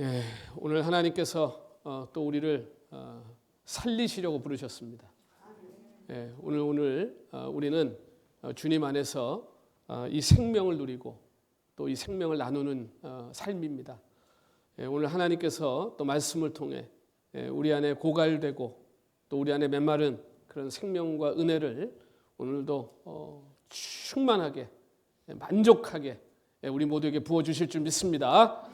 예, 오늘 하나님께서 또 우리를 살리시려고 부르셨습니다. 예, 오늘 우리는 주님 안에서 이 생명을 누리고 또 이 생명을 나누는 삶입니다. 예, 오늘 하나님께서 또 말씀을 통해 우리 안에 고갈되고 또 우리 안에 메마른 그런 생명과 은혜를 오늘도 충만하게 만족하게 우리 모두에게 부어주실 줄 믿습니다.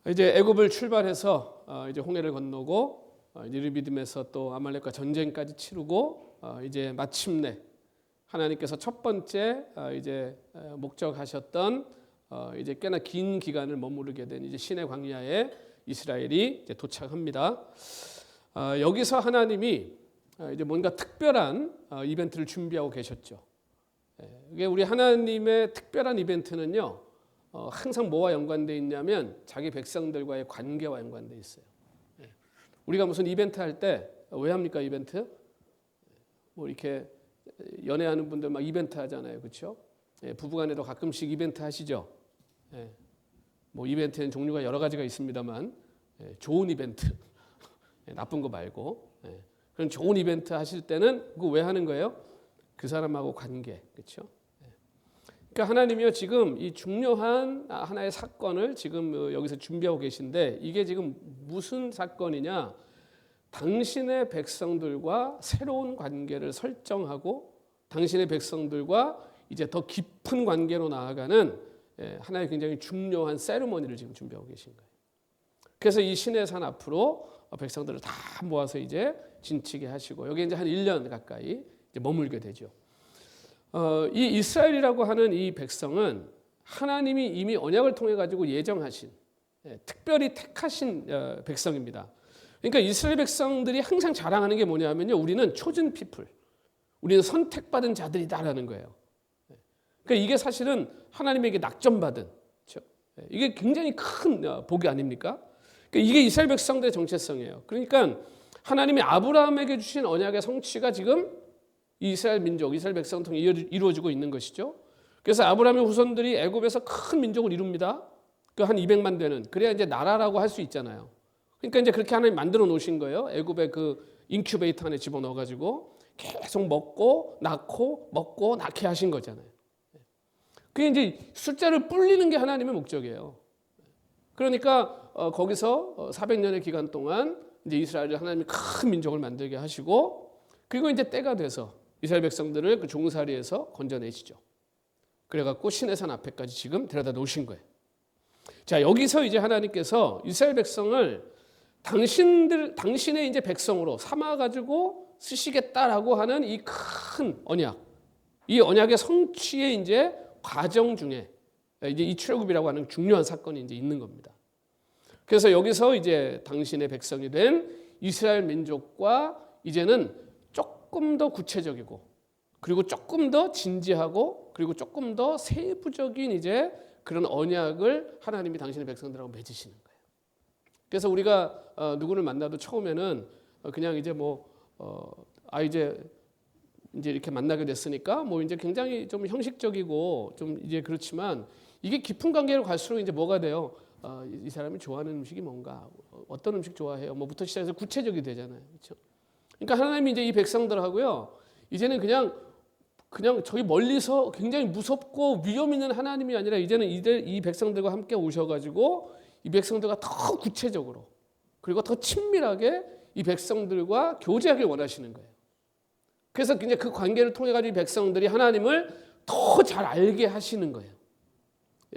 이제 애굽을 출발해서 이제 홍해를 건너고 이제 르비딤에서 또 아말렉과 전쟁까지 치르고 이제 마침내 하나님께서 첫 번째 이제 목적하셨던 이제 꽤나 긴 기간을 머무르게 된 이제 시내 광야에 이스라엘이 이제 도착합니다. 여기서 하나님이 이제 뭔가 특별한 이벤트를 준비하고 계셨죠. 이게 우리 하나님의 특별한 이벤트는요. 항상 뭐와 연관되어 있냐면 자기 백성들과의 관계와 연관되어 있어요. 우리가 무슨 이벤트 할 때 왜 합니까 이벤트? 뭐 이렇게 연애하는 분들 막 이벤트 하잖아요, 그렇죠? 부부간에도 가끔씩 이벤트 하시죠. 뭐 이벤트는 종류가 여러 가지가 있습니다만 좋은 이벤트, 나쁜 거 말고 그런 좋은 이벤트 하실 때는 그거 왜 하는 거예요? 그 사람하고 관계, 그렇죠? 그러니까 하나님이요 지금 이 중요한 하나의 사건을 지금 여기서 준비하고 계신데 이게 지금 무슨 사건이냐? 당신의 백성들과 새로운 관계를 설정하고 당신의 백성들과 이제 더 깊은 관계로 나아가는 하나의 굉장히 중요한 세리머니를 지금 준비하고 계신 거예요. 그래서 이 시내산 앞으로 백성들을 다 모아서 이제 진치게 하시고 여기 이제 한 1년 가까이 이제 머물게 되죠. 이 이스라엘이라고 하는 이 백성은 하나님이 이미 언약을 통해 가지고 예정하신 특별히 택하신 백성입니다. 그러니까 이스라엘 백성들이 항상 자랑하는 게 뭐냐면요, 우리는 초sen people, 우리는 선택받은 자들이다라는 거예요. 그러니까 이게 사실은 하나님에게 낙점받은, 그렇죠? 이게 굉장히 큰 복이 아닙니까? 그러니까 이게 이스라엘 백성들의 정체성이에요. 그러니까 하나님이 아브라함에게 주신 언약의 성취가 지금 이스라엘 민족, 이스라엘 백성을 통해 이루어지고 있는 것이죠. 그래서 아브라함의 후손들이 애굽에서 큰 민족을 이룹니다. 그 한 200만 되는. 그래야 이제 나라라고 할 수 있잖아요. 그러니까 이제 그렇게 하나님 만들어 놓으신 거예요. 애굽의 그 인큐베이터 안에 집어넣어 가지고 계속 먹고 낳고 먹고 낳게 하신 거잖아요. 그게 이제 숫자를 불리는 게 하나님의 목적이에요. 그러니까 거기서 400년의 기간 동안 이제 이스라엘을 하나님이 큰 민족을 만들게 하시고 그리고 이제 때가 돼서 이스라엘 백성들을 그 종살이에서 건져내시죠. 그래갖고 시내산 앞에까지 지금 데려다 놓으신 거예요. 자, 여기서 이제 하나님께서 이스라엘 백성을 당신의 이제 백성으로 삼아가지고 쓰시겠다라고 하는 이 큰 언약, 이 언약의 성취의 이제 과정 중에 이제 이 출애굽이라고 하는 중요한 사건이 이제 있는 겁니다. 그래서 여기서 이제 당신의 백성이 된 이스라엘 민족과 이제는 조금 더 구체적이고 그리고 조금 더 진지하고 그리고 조금 더 세부적인 이제 그런 언약을 하나님이 당신의 백성들하고 맺으시는 거예요. 그래서 우리가 누구를 만나도 처음에는 그냥 이제 이제 이렇게 만나게 됐으니까 뭐 이제 굉장히 좀 형식적이고 좀 이제 그렇지만 이게 깊은 관계로 갈수록 이제 뭐가 돼요? 이 사람이 좋아하는 음식이 뭔가, 어떤 음식 좋아해요? 뭐부터 시작해서 구체적이 되잖아요, 그렇죠? 그러니까 하나님이 이제 이 백성들하고요, 이제는 그냥 저기 멀리서 굉장히 무섭고 위험 있는 하나님이 아니라 이제는 이 백성들과 함께 오셔가지고 이 백성들과 더 구체적으로 그리고 더 친밀하게 이 백성들과 교제하길 원하시는 거예요. 그래서 이제 그 관계를 통해 가지고 이 백성들이 하나님을 더 잘 알게 하시는 거예요.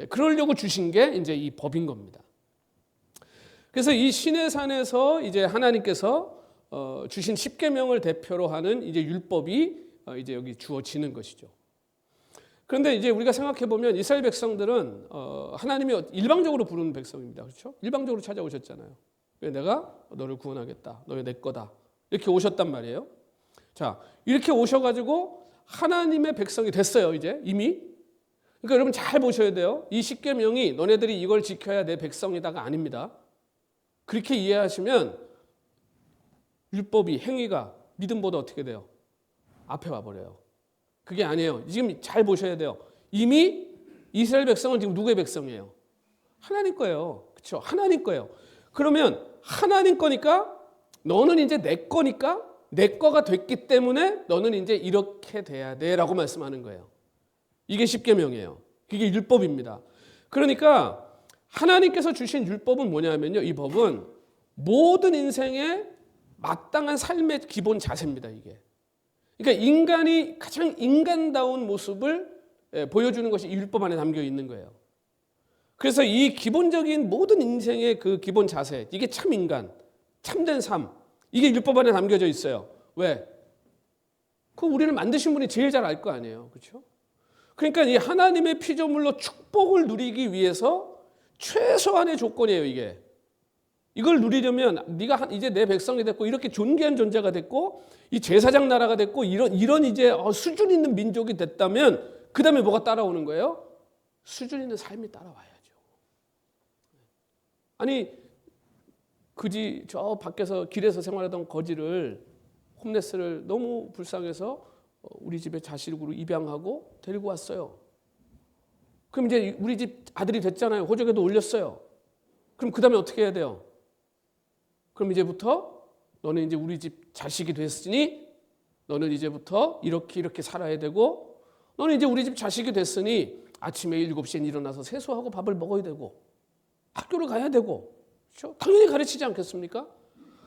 그러려고 주신 게 이제 이 법인 겁니다. 그래서 이 시내산에서 이제 하나님께서 주신 십계명을 대표로 하는 이제 율법이 이제 여기 주어지는 것이죠. 그런데 이제 우리가 생각해 보면 이스라엘 백성들은 하나님이 일방적으로 부르는 백성입니다, 그렇죠? 일방적으로 찾아오셨잖아요. 내가 너를 구원하겠다, 너희 내 거다, 이렇게 오셨단 말이에요. 자, 이렇게 오셔가지고 하나님의 백성이 됐어요, 이제 이미. 그러니까 여러분 잘 보셔야 돼요. 이 십계명이 너네들이 이걸 지켜야 내 백성이다가 아닙니다. 그렇게 이해하시면 율법이, 행위가 믿음보다 어떻게 돼요? 앞에 와버려요. 그게 아니에요. 지금 잘 보셔야 돼요. 이미 이스라엘 백성은 지금 누구의 백성이에요? 하나님 거예요. 그렇죠? 하나님 거예요. 그러면 하나님 거니까 너는 이제 내 거니까 내 거가 됐기 때문에 너는 이제 이렇게 돼야 돼라고 말씀하는 거예요. 이게 십계명이에요. 그게 율법입니다. 그러니까 하나님께서 주신 율법은 뭐냐면요. 이 법은 모든 인생의 마땅한 삶의 기본 자세입니다. 이게. 그러니까 인간이 가장 인간다운 모습을 보여주는 것이 이 율법 안에 담겨 있는 거예요. 그래서 이 기본적인 모든 인생의 그 기본 자세, 이게 참 인간, 참된 삶, 이게 율법 안에 담겨져 있어요. 왜? 그 우리를 만드신 분이 제일 잘 알 거 아니에요. 그렇죠? 그러니까 이 하나님의 피조물로 축복을 누리기 위해서 최소한의 조건이에요, 이게. 이걸 누리려면 네가 이제 내 백성이 됐고 이렇게 존귀한 존재가 됐고 이 제사장 나라가 됐고 이런 이제 수준 있는 민족이 됐다면 그다음에 뭐가 따라오는 거예요? 수준 있는 삶이 따라와야죠. 아니 그지 저 밖에서 길에서 생활하던 거지를 홈레스를 너무 불쌍해서 우리 집에 자식으로 입양하고 데리고 왔어요. 그럼 이제 우리 집 아들이 됐잖아요. 호적에도 올렸어요. 그럼 그다음에 어떻게 해야 돼요? 그럼 이제부터 너는 이제 우리 집 자식이 됐으니 너는 이제부터 이렇게 살아야 되고 너는 이제 우리 집 자식이 됐으니 아침에 7시에 일어나서 세수하고 밥을 먹어야 되고 학교를 가야 되고 그렇죠? 당연히 가르치지 않겠습니까?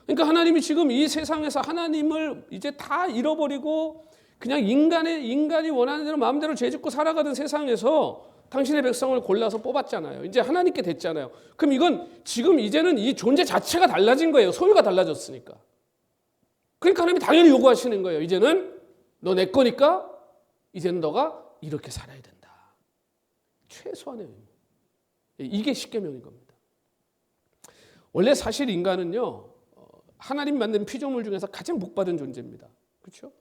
그러니까 하나님이 지금 이 세상에서 하나님을 이제 다 잃어버리고 그냥 인간이 원하는 대로 마음대로 죄짓고 살아가던 세상에서 당신의 백성을 골라서 뽑았잖아요. 이제 하나님께 됐잖아요. 그럼 이건 지금 이제는 이 존재 자체가 달라진 거예요. 소유가 달라졌으니까. 그러니까 하나님이 당연히 요구하시는 거예요. 이제는 너 내 거니까 이제는 너가 이렇게 살아야 된다. 최소한의 의무. 이게 십계명인 겁니다. 원래 사실 인간은요. 하나님 만든 피조물 중에서 가장 복받은 존재입니다. 그렇죠?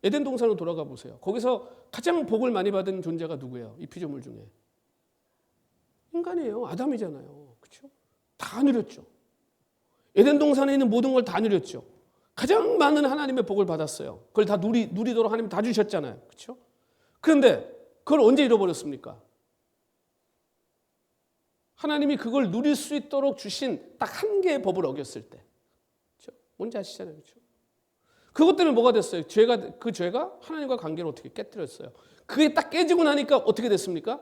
에덴 동산으로 돌아가 보세요. 거기서 가장 복을 많이 받은 존재가 누구예요? 이 피조물 중에. 인간이에요. 아담이잖아요. 그렇죠? 다 누렸죠. 에덴 동산에 있는 모든 걸 다 누렸죠. 가장 많은 하나님의 복을 받았어요. 그걸 다 누리도록 하나님 다 주셨잖아요. 그렇죠? 그런데 그걸 언제 잃어버렸습니까? 하나님이 그걸 누릴 수 있도록 주신 딱 한 개의 법을 어겼을 때. 그렇죠? 뭔지 아시잖아요. 그렇죠? 그것 때문에 뭐가 됐어요? 그 죄가 하나님과 관계를 어떻게 깨뜨렸어요? 그게 딱 깨지고 나니까 어떻게 됐습니까?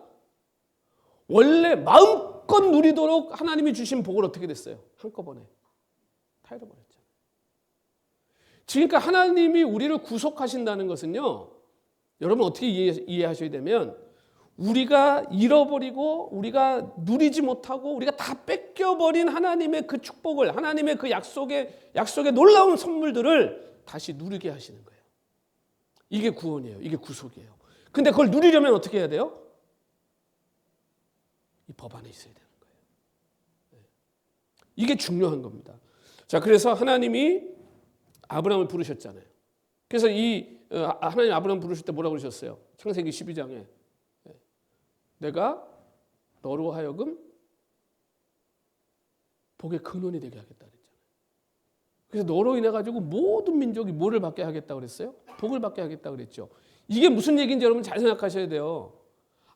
원래 마음껏 누리도록 하나님이 주신 복을 어떻게 됐어요? 한꺼번에 다 잃어버렸잖아요. 그러니까 하나님이 우리를 구속하신다는 것은요. 여러분 어떻게 이해하셔야 되면 우리가 잃어버리고 우리가 누리지 못하고 우리가 다 뺏겨버린 하나님의 그 축복을 하나님의 그 약속의 놀라운 선물들을 다시 누리게 하시는 거예요. 이게 구원이에요. 이게 구속이에요. 근데 그걸 누리려면 어떻게 해야 돼요? 이 법 안에 있어야 되는 거예요. 이게 중요한 겁니다. 자, 그래서 하나님이 아브라함을 부르셨잖아요. 그래서 하나님 아브라함 부르실 때 뭐라고 그러셨어요? 창세기 12장에 내가 너로 하여금 복의 근원이 되게 하겠다 그랬잖아요. 그래서 너로 인해 가지고 모든 민족이 뭐를 받게 하겠다 그랬어요? 복을 받게 하겠다 그랬죠. 이게 무슨 얘기인지 여러분 잘 생각하셔야 돼요.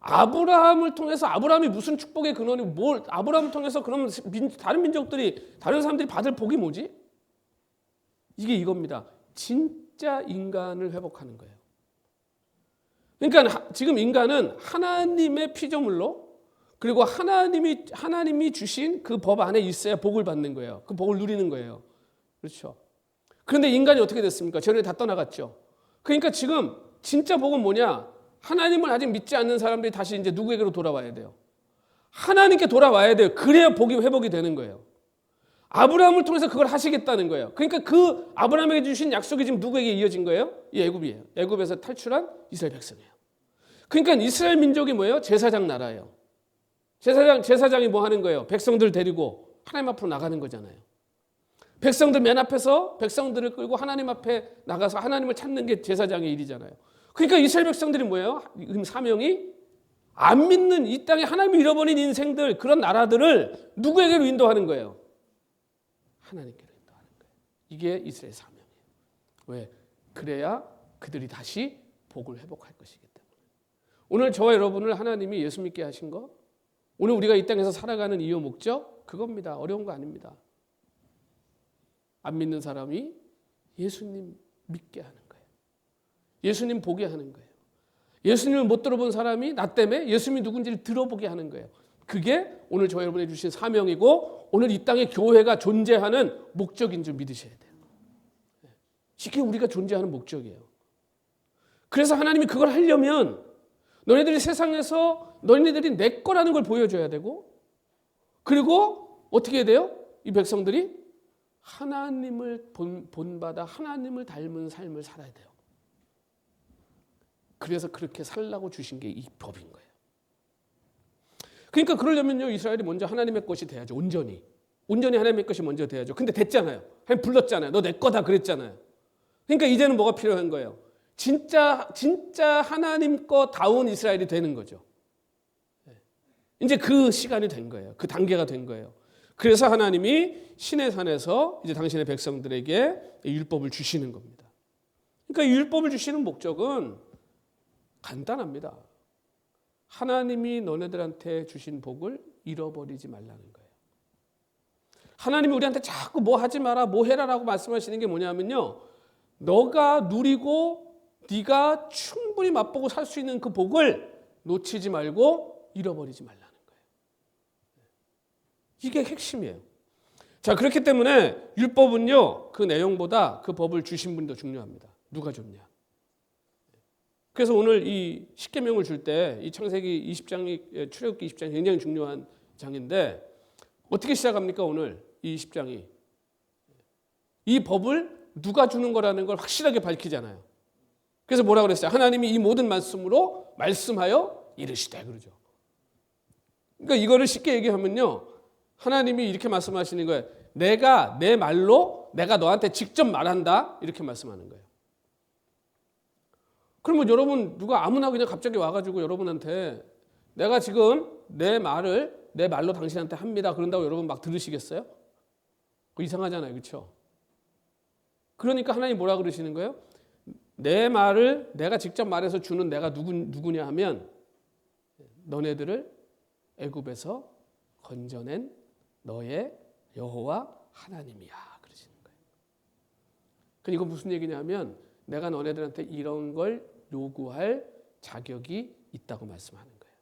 아브라함을 통해서 아브라함이 무슨 축복의 근원이 아브라함을 통해서 그러면 다른 민족들이 다른 사람들이 받을 복이 뭐지? 이게 이겁니다. 진짜 인간을 회복하는 거예요. 그러니까 지금 인간은 하나님의 피조물로 그리고 하나님이 주신 그 법 안에 있어야 복을 받는 거예요. 그 복을 누리는 거예요. 그렇죠. 그런데 인간이 어떻게 됐습니까? 저런에 다 떠나갔죠. 그러니까 지금 진짜 복은 뭐냐? 하나님을 아직 믿지 않는 사람들이 다시 이제 누구에게로 돌아와야 돼요? 하나님께 돌아와야 돼요. 그래야 복이 회복이 되는 거예요. 아브라함을 통해서 그걸 하시겠다는 거예요. 그러니까 그 아브라함에게 주신 약속이 지금 누구에게 이어진 거예요? 이 애굽이에요. 애굽에서 탈출한 이스라엘 백성이에요. 그러니까 이스라엘 민족이 뭐예요? 제사장 나라예요. 제사장이 뭐 하는 거예요? 백성들 데리고 하나님 앞으로 나가는 거잖아요. 백성들 맨 앞에서 백성들을 끌고 하나님 앞에 나가서 하나님을 찾는 게 제사장의 일이잖아요. 그러니까 이스라엘 백성들이 뭐예요? 사명이 안 믿는 이 땅에 하나님을 잃어버린 인생들 그런 나라들을 누구에게로 인도하는 거예요? 하나님께로 인도하는 거예요. 이게 이스라엘 사명이에요. 왜? 그래야 그들이 다시 복을 회복할 것이기 때문에. 오늘 저와 여러분을 하나님이 예수 믿게 하신 거, 오늘 우리가 이 땅에서 살아가는 이유 목적, 그겁니다. 어려운 거 아닙니다. 안 믿는 사람이 예수님 믿게 하는 거예요. 예수님 보게 하는 거예요. 예수님을 못 들어본 사람이 나 때문에 예수님이 누군지를 들어보게 하는 거예요. 그게 오늘 저 여러분에 주신 사명이고 오늘 이 땅에 교회가 존재하는 목적인 줄 믿으셔야 돼요. 이게 우리가 존재하는 목적이에요. 그래서 하나님이 그걸 하려면 너네들이 세상에서 너희들이 내 거라는 걸 보여줘야 되고 그리고 어떻게 해야 돼요? 이 백성들이 하나님을 본받아 하나님을 닮은 삶을 살아야 돼요. 그래서 그렇게 살라고 주신 게 이 법인 거예요. 그러니까 그러려면요 이스라엘이 먼저 하나님의 것이 돼야죠. 온전히 하나님의 것이 먼저 돼야죠. 근데 됐잖아요. 하나님 불렀잖아요. 너 내 거다 그랬잖아요. 그러니까 이제는 뭐가 필요한 거예요? 진짜 하나님 거다운 이스라엘이 되는 거죠. 이제 그 시간이 된 거예요. 그 단계가 된 거예요. 그래서 하나님이 시내 산에서 이제 당신의 백성들에게 율법을 주시는 겁니다. 그러니까 이 율법을 주시는 목적은 간단합니다. 하나님이 너네들한테 주신 복을 잃어버리지 말라는 거예요. 하나님이 우리한테 자꾸 뭐 하지 마라, 뭐 해라라고 말씀하시는 게 뭐냐면요. 너가 누리고 네가 충분히 맛보고 살 수 있는 그 복을 놓치지 말고 잃어버리지 말라는 거예요. 이게 핵심이에요. 자, 그렇기 때문에 율법은요. 그 내용보다 그 법을 주신 분이 더 중요합니다. 누가 줬냐. 그래서 오늘 이 십계명을 줄 때 이 창세기 20장이 출애굽기 20장이 굉장히 중요한 장인데 어떻게 시작합니까? 오늘 이 20장이 이 법을 누가 주는 거라는 걸 확실하게 밝히잖아요. 그래서 뭐라 그랬어요? 하나님이 이 모든 말씀으로 말씀하여 이르시되 그러죠. 그러니까 이거를 쉽게 얘기하면요. 하나님이 이렇게 말씀하시는 거예요. 내가 내 말로 내가 너한테 직접 말한다. 이렇게 말씀하는 거예요. 그러면 여러분 누가 아무나 그냥 갑자기 와가지고 여러분한테 내가 지금 내 말로 당신한테 합니다. 그런다고 여러분 막 들으시겠어요? 그거 이상하잖아요. 그렇죠? 그러니까 하나님 뭐라 그러시는 거예요? 내 말을 내가 직접 말해서 주는 내가 누구냐 하면 너네들을 애굽에서 건져낸 너의 여호와 하나님이야. 그러시는 거예요. 그러니까 이거 무슨 얘기냐면 내가 너네들한테 이런 걸 요구할 자격이 있다고 말씀하는 거예요.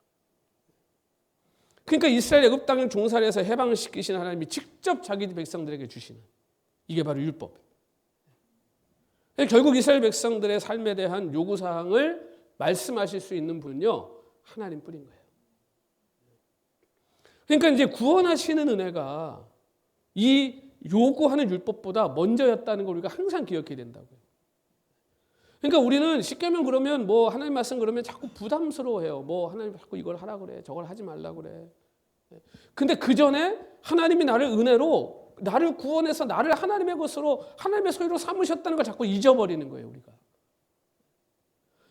그러니까 이스라엘 애굽 땅을 종살이해서 해방시키신 하나님이 직접 자기 백성들에게 주시는 이게 바로 율법. 결국 이스라엘 백성들의 삶에 대한 요구사항을 말씀하실 수 있는 분은요. 하나님뿐인 거예요. 그러니까 이제 구원하시는 은혜가 이 요구하는 율법보다 먼저였다는 걸 우리가 항상 기억해야 된다고요. 그러니까 우리는 십계명 그러면 뭐 하나님 말씀 그러면 자꾸 부담스러워해요. 뭐 하나님 자꾸 이걸 하라 그래. 저걸 하지 말라 그래. 근데 그 전에 하나님이 나를 은혜로 나를 구원해서 나를 하나님의 것으로 하나님의 소유로 삼으셨다는 걸 자꾸 잊어버리는 거예요, 우리가.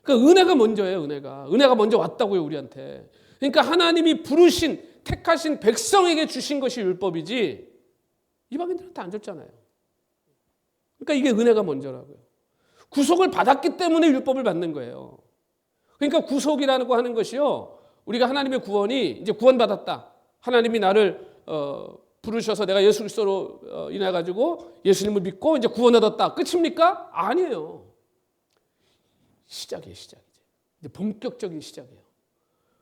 그러니까 은혜가 먼저예요, 은혜가 먼저 왔다고요, 우리한테. 그러니까 하나님이 부르신 택하신 백성에게 주신 것이 율법이지 이방인들한테 안 줬잖아요. 그러니까 이게 은혜가 먼저라고요. 구속을 받았기 때문에 율법을 받는 거예요. 그러니까 구속이라는 거 하는 것이요. 우리가 하나님의 구원이 이제 구원받았다. 하나님이 나를 부르셔서 내가 예수 그리스도로 인해 가지고 예수님을 믿고 이제 구원 얻었다. 끝입니까? 아니에요. 시작이에요, 시작이죠. 이제 본격적인 시작이에요.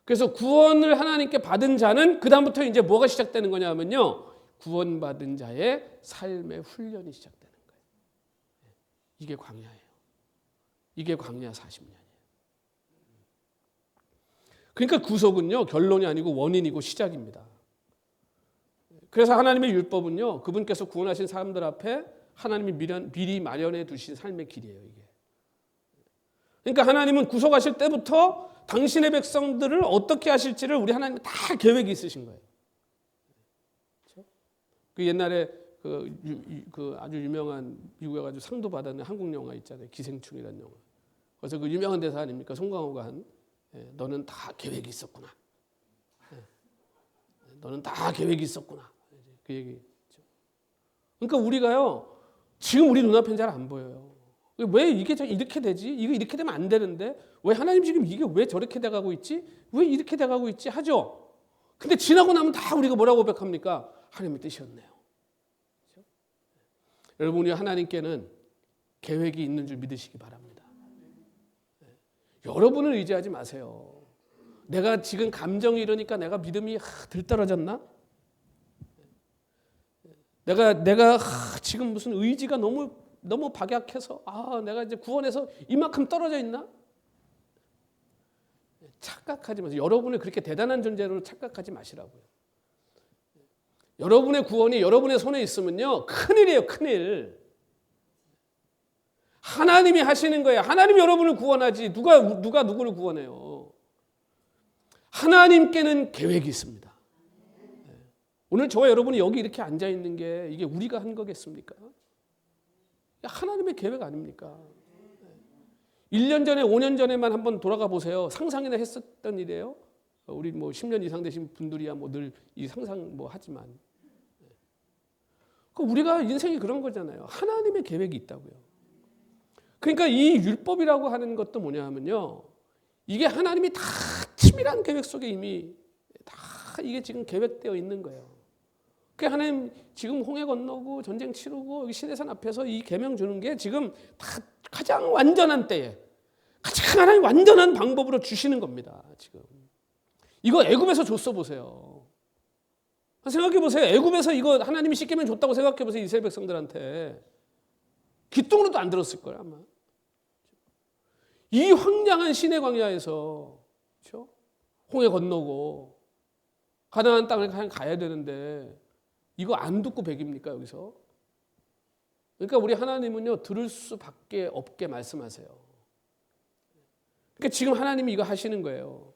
그래서 구원을 하나님께 받은 자는 그 다음부터 이제 뭐가 시작되는 거냐면요, 구원받은 자의 삶의 훈련이 시작되는 거예요. 이게 광야예요. 이게 광야 40년이에요. 그러니까 구속은요 결론이 아니고 원인이고 시작입니다. 그래서 하나님의 율법은요 그분께서 구원하신 사람들 앞에 하나님이 미리 마련해 두신 삶의 길이에요. 이게. 그러니까 하나님은 구속하실 때부터 당신의 백성들을 어떻게 하실지를 우리 하나님 다 계획이 있으신 거예요. 그렇죠? 그 옛날에 그 아주 유명한 미국에 가지고 상도 받았는 한국 영화 있잖아요. 기생충이라는 영화. 그래서 그 유명한 대사 아닙니까? 송강호가 한 너는 다 계획이 있었구나. 너는 다 계획이 있었구나. 그 얘기. 그러니까 우리가요 지금 우리 눈앞엔 잘 안 보여요. 왜 이게 이렇게 되지? 이거 이렇게 되면 안 되는데 왜 하나님 지금 이게 왜 저렇게 돼가고 있지? 왜 이렇게 돼가고 있지? 하죠. 근데 지나고 나면 다 우리가 뭐라고 고백합니까? 하나님의 뜻이었네요. 그렇죠? 여러분이 하나님께는 계획이 있는 줄 믿으시기 바랍니다. 여러분을 의지하지 마세요. 내가 지금 감정이 이러니까 내가 믿음이 들떨어졌나? 내가 지금 무슨 의지가 너무 박약해서 내가 이제 구원에서 이만큼 떨어져 있나? 착각하지 마세요. 여러분을 그렇게 대단한 존재로 착각하지 마시라고요. 여러분의 구원이 여러분의 손에 있으면요, 큰일이에요, 큰일. 하나님이 하시는 거예요. 하나님이 여러분을 구원하지 누가 누구를 구원해요. 하나님께는 계획이 있습니다. 오늘 저와 여러분이 여기 이렇게 앉아 있는 게 이게 우리가 한 거겠습니까? 하나님의 계획 아닙니까? 1년 전에 5년 전에만 한번 돌아가 보세요. 상상이나 했었던 일이에요. 우리 뭐 10년 이상 되신 분들이야 뭐 늘 이 상상 뭐 하지만 우리가 인생이 그런 거잖아요. 하나님의 계획이 있다고요. 그러니까 이 율법이라고 하는 것도 뭐냐 하면요, 이게 하나님이 다 치밀한 계획 속에 이미 다 이게 지금 계획되어 있는 거예요. 그 하나님 지금 홍해 건너고 전쟁 치르고 여기 시내산 앞에서 이 계명 주는 게 지금 다 가장 완전한 때에 가장 하나님 완전한 방법으로 주시는 겁니다. 지금 이거 애굽에서 줬어 보세요. 생각해 보세요. 애굽에서 이거 하나님이 씻기면 줬다고 생각해 보세요. 이스라엘 백성들한테 귀뚱으로도 안 들었을 거예요 아마. 이 황량한 시내 광야에서 그렇죠? 홍해 건너고 가나안 땅을 가야 되는데 이거 안 듣고 백입니까 여기서? 그러니까 우리 하나님은요 들을 수밖에 없게 말씀하세요. 그러니까 지금 하나님이 이거 하시는 거예요.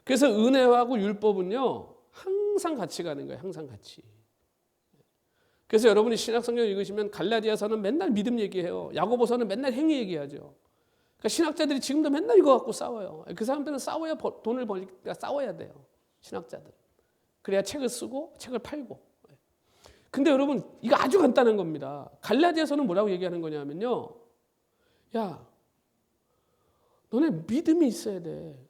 그래서 은혜하고 율법은요 항상 같이 가는 거예요. 항상 같이. 그래서 여러분이 신약성경 읽으시면 갈라디아서는 맨날 믿음 얘기해요. 야고보서는 맨날 행위 얘기하죠. 그러니까 신학자들이 지금도 맨날 이거 갖고 싸워요. 그 사람들은 싸워야 돈을 벌니까 싸워야 돼요. 신학자들. 그래야 책을 쓰고 책을 팔고. 근데 여러분 이거 아주 간단한 겁니다. 갈라디아서는 뭐라고 얘기하는 거냐면요, 야 너네 믿음이 있어야 돼.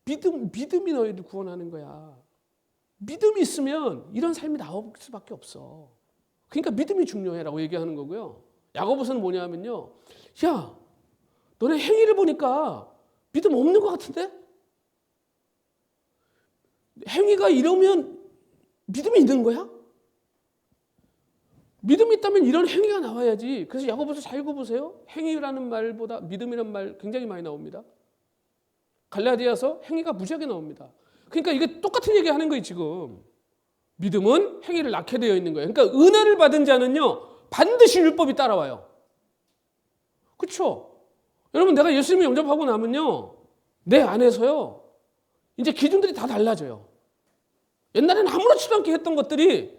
믿음이 너희를 구원하는 거야. 믿음이 있으면 이런 삶이 나올 수밖에 없어. 그러니까 믿음이 중요해라고 얘기하는 거고요. 야고보서는 뭐냐면요, 야 너네 행위를 보니까 믿음 없는 것 같은데? 행위가 이러면 믿음이 있는 거야? 믿음이 있다면 이런 행위가 나와야지. 그래서 야고보서 잘 읽어보세요. 행위라는 말보다 믿음이라는 말 굉장히 많이 나옵니다. 갈라디아서 행위가 무지하게 나옵니다. 그러니까 이게 똑같은 얘기 하는 거예요 지금. 믿음은 행위를 낳게 되어 있는 거예요. 그러니까 은혜를 받은 자는요 반드시 율법이 따라와요. 그렇죠? 여러분 내가 예수님을 영접하고 나면요 내 안에서요 이제 기준들이 다 달라져요. 옛날에는 아무렇지도 않게 했던 것들이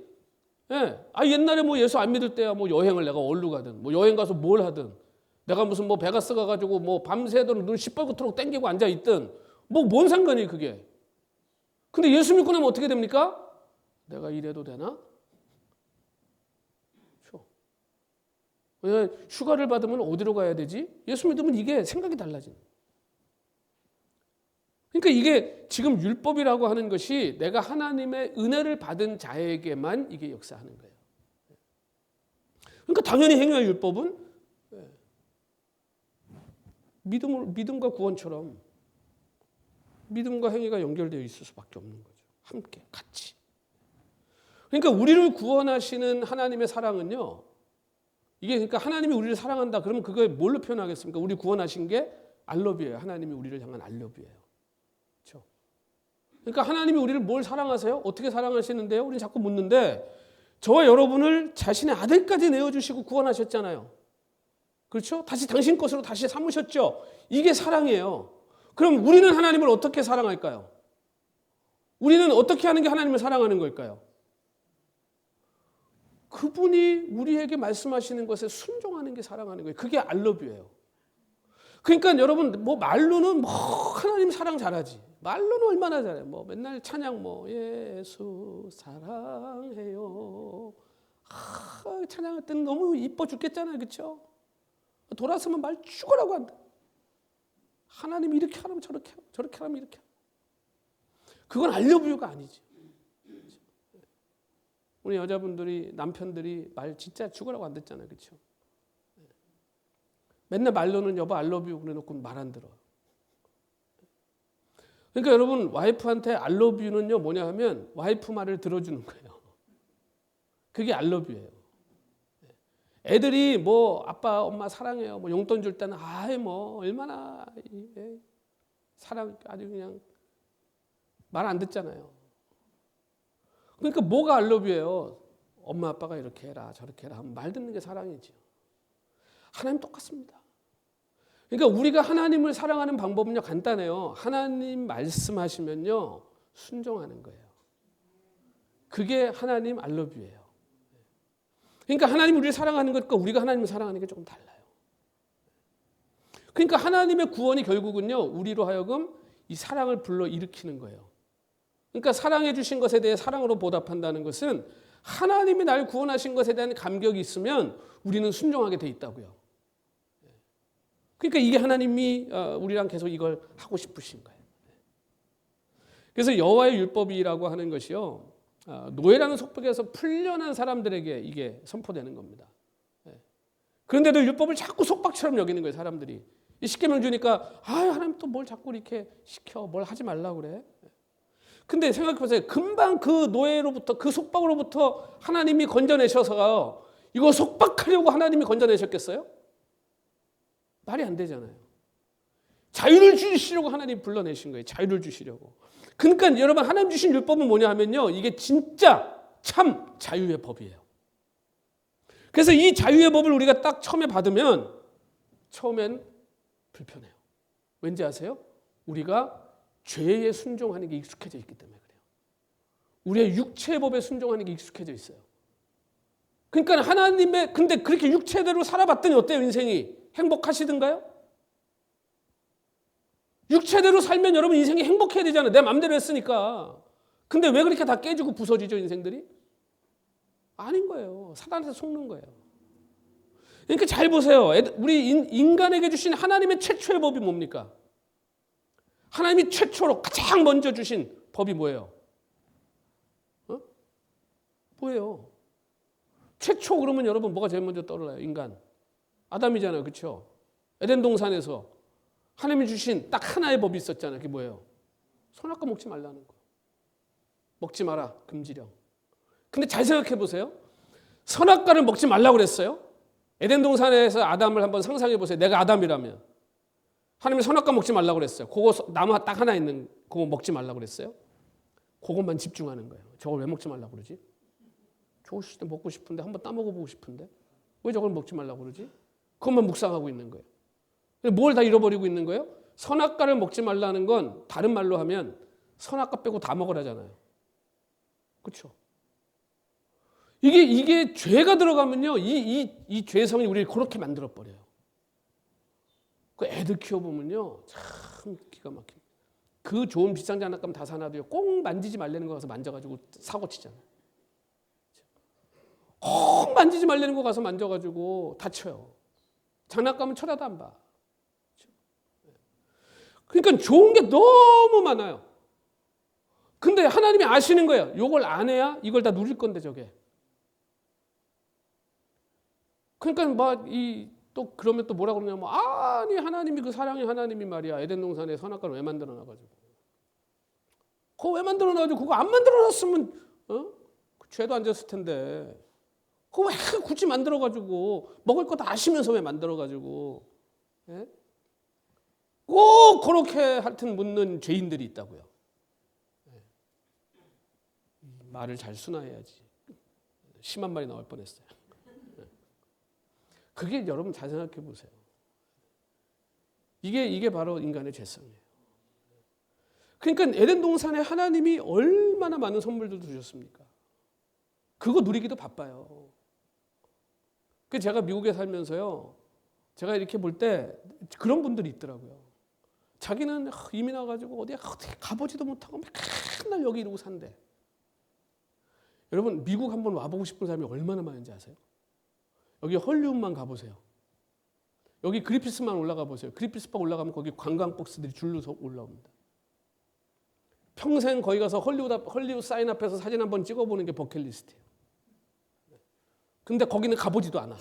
옛날에 뭐 예수 안 믿을 때야 뭐 여행을 내가 어디로 가든 뭐 여행 가서 뭘 하든 내가 무슨 뭐 베가스 가가지고 뭐 밤새도록 눈 시뻘겋도록 땡기고 앉아 있든 뭐 뭔 상관이 그게. 근데 예수 믿고 나면 어떻게 됩니까? 내가 이래도 되나? 그렇죠. 휴가를 받으면 어디로 가야 되지? 예수 믿으면 이게 생각이 달라지는. 그러니까 이게 지금 율법이라고 하는 것이 내가 하나님의 은혜를 받은 자에게만 이게 역사하는 거예요. 그러니까 당연히 행위와 율법은 믿음과 구원처럼 믿음과 행위가 연결되어 있을 수밖에 없는 거죠. 함께 같이. 그러니까 우리를 구원하시는 하나님의 사랑은요. 이게 그러니까 하나님이 우리를 사랑한다. 그러면 그걸 뭘로 표현하겠습니까? 우리 구원하신 게 알러뷰예요. 하나님이 우리를 향한 알러뷰예요. 그렇죠? 그러니까 하나님이 우리를 뭘 사랑하세요? 어떻게 사랑하시는데요? 우리는 자꾸 묻는데 저와 여러분을 자신의 아들까지 내어주시고 구원하셨잖아요. 그렇죠? 다시 당신 것으로 다시 삼으셨죠. 이게 사랑이에요. 그럼 우리는 하나님을 어떻게 사랑할까요? 우리는 어떻게 하는 게 하나님을 사랑하는 걸까요? 그분이 우리에게 말씀하시는 것에 순종하는 게 사랑하는 거예요. 그게 알러뷰예요. 그러니까 여러분 뭐 말로는 뭐 하나님 사랑 잘하지. 말로는 얼마나 잘해. 뭐 맨날 찬양 뭐 예수 사랑해요. 찬양할 때는 너무 이뻐 죽겠잖아요. 그렇죠? 돌아서면 말 죽으라고 한다. 하나님이 이렇게 하라면 저렇게 하고 저렇게 하라면 이렇게 하고. 그건 알러뷰가 아니지. 우리 여자분들이 남편들이 말 진짜 죽으라고 안 듣잖아요, 그렇죠? 맨날 말로는 여보 I love you 그래놓고 말 안 들어. 그러니까 여러분 와이프한테 I love you는요 뭐냐 하면 와이프 말을 들어주는 거예요. 그게 I love you예요. 애들이 뭐 아빠 엄마 사랑해요 뭐 용돈 줄 때는 아이 뭐 얼마나 사랑 아주 그냥 말 안 듣잖아요. 그러니까 뭐가 I love you예요? 엄마 아빠가 이렇게 해라 저렇게 해라 하면 말 듣는 게 사랑이죠. 하나님 똑같습니다. 그러니까 우리가 하나님을 사랑하는 방법은요 간단해요. 하나님 말씀하시면요 순종하는 거예요. 그게 하나님 I love you예요. 그러니까 하나님 우리를 사랑하는 것과 우리가 하나님을 사랑하는 게 조금 달라요. 그러니까 하나님의 구원이 결국은요 우리로 하여금 이 사랑을 불러일으키는 거예요. 그러니까 사랑해 주신 것에 대해 사랑으로 보답한다는 것은 하나님이 날 구원하신 것에 대한 감격이 있으면 우리는 순종하게 돼 있다고요. 그러니까 이게 하나님이 우리랑 계속 이걸 하고 싶으신 거예요. 그래서 여호와의 율법이라고 하는 것이요 노예라는 속박에서 풀려난 사람들에게 이게 선포되는 겁니다. 그런데도 율법을 자꾸 속박처럼 여기는 거예요. 사람들이 이 십계명 주니까 하나님 또 뭘 자꾸 이렇게 시켜 뭘 하지 말라고 그래. 근데 생각해 보세요. 금방 그 노예로부터 그 속박으로부터 하나님이 건져내셔서 이거 속박하려고 하나님이 건져내셨겠어요? 말이 안 되잖아요. 자유를 주시려고 하나님 불러내신 거예요. 자유를 주시려고. 그러니까 여러분 하나님 주신 율법은 뭐냐 하면요. 이게 진짜 참 자유의 법이에요. 그래서 이 자유의 법을 우리가 딱 처음에 받으면 처음엔 불편해요. 왠지 아세요? 우리가 죄에 순종하는 게 익숙해져 있기 때문에 그래요. 우리의 육체의 법에 순종하는 게 익숙해져 있어요. 그러니까 하나님의 근데 그렇게 육체대로 살아봤더니 어때요 인생이? 행복하시던가요? 육체대로 살면 여러분 인생이 행복해야 되잖아요. 내 마음대로 했으니까. 근데 왜 그렇게 다 깨지고 부서지죠 인생들이? 아닌 거예요. 사단한테 속는 거예요. 그러니까 잘 보세요. 우리 인간에게 주신 하나님의 최초의 법이 뭡니까? 하나님이 최초로 가장 먼저 주신 법이 뭐예요? 뭐예요? 최초 그러면 여러분 뭐가 제일 먼저 떠올라요? 인간. 아담이잖아요. 그렇죠? 에덴 동산에서 하나님이 주신 딱 하나의 법이 있었잖아요. 그게 뭐예요? 선악과 먹지 말라는 거. 먹지 마라. 금지령. 근데 잘 생각해 보세요. 선악과를 먹지 말라고 그랬어요. 에덴 동산에서 아담을 한번 상상해 보세요. 내가 아담이라면. 하나님이 선악과 먹지 말라고 그랬어요. 그거 나무 딱 하나 있는 그거 먹지 말라고 그랬어요. 그것만 집중하는 거예요. 저걸 왜 먹지 말라고 그러지? 좋으실 때 먹고 싶은데 한번 따먹어보고 싶은데 왜 저걸 먹지 말라고 그러지? 그것만 묵상하고 있는 거예요. 뭘 다 잃어버리고 있는 거예요? 선악과를 먹지 말라는 건 다른 말로 하면 선악과 빼고 다 먹으라잖아요. 그렇죠? 이게 죄가 들어가면요, 이 죄성이 우리를 그렇게 만들어 버려요. 그 애들 키워보면요, 참 기가 막힙니다. 그 좋은 비싼 장난감 다 사놔도요, 꼭 만지지 말라는 거 가서 만져가지고 사고 치잖아요. 꼭 만지지 말라는 거 가서 만져가지고 다쳐요. 장난감은 쳐다도 안 봐. 그러니까 좋은 게 너무 많아요. 근데 하나님이 아시는 거예요. 이걸 안 해야 이걸 다 누릴 건데 저게. 그러니까 또 그러면 또 뭐라 그러냐면 아니 하나님이 그 사랑의 하나님이 말이야 에덴 동산에 선악과를 왜 만들어 놔가지고 그거 왜 만들어 놔가지고 그거 안 만들어 놨으면 죄도 안 졌을 텐데 그거 왜 굳이 만들어 가지고 먹을 거 다 아시면서 왜 만들어 가지고 꼭 그렇게 하여튼 묻는 죄인들이 있다고요. 말을 잘 순화해야지. 심한 말이 나올 뻔했어요. 그게 여러분 잘 생각해 보세요. 이게 바로 인간의 죄성이에요. 그러니까 에덴 동산에 하나님이 얼마나 많은 선물들 주셨습니까? 그거 누리기도 바빠요. 그래서 제가 미국에 살면서요. 제가 이렇게 볼 때 그런 분들이 있더라고요. 자기는 이민 와가지고 어디 가보지도 못하고 맨날 여기 이러고 산대. 여러분 미국 한번 와보고 싶은 사람이 얼마나 많은지 아세요? 여기 헐리우드만 가보세요. 여기 그리피스만 올라가 보세요. 그리피스만 올라가면 거기 관광버스들이 줄로 올라옵니다. 평생 거기 가서 헐리우드 사인 앞에서 사진 한번 찍어보는 게 버킷리스트예요. 근데 거기는 가보지도 않아.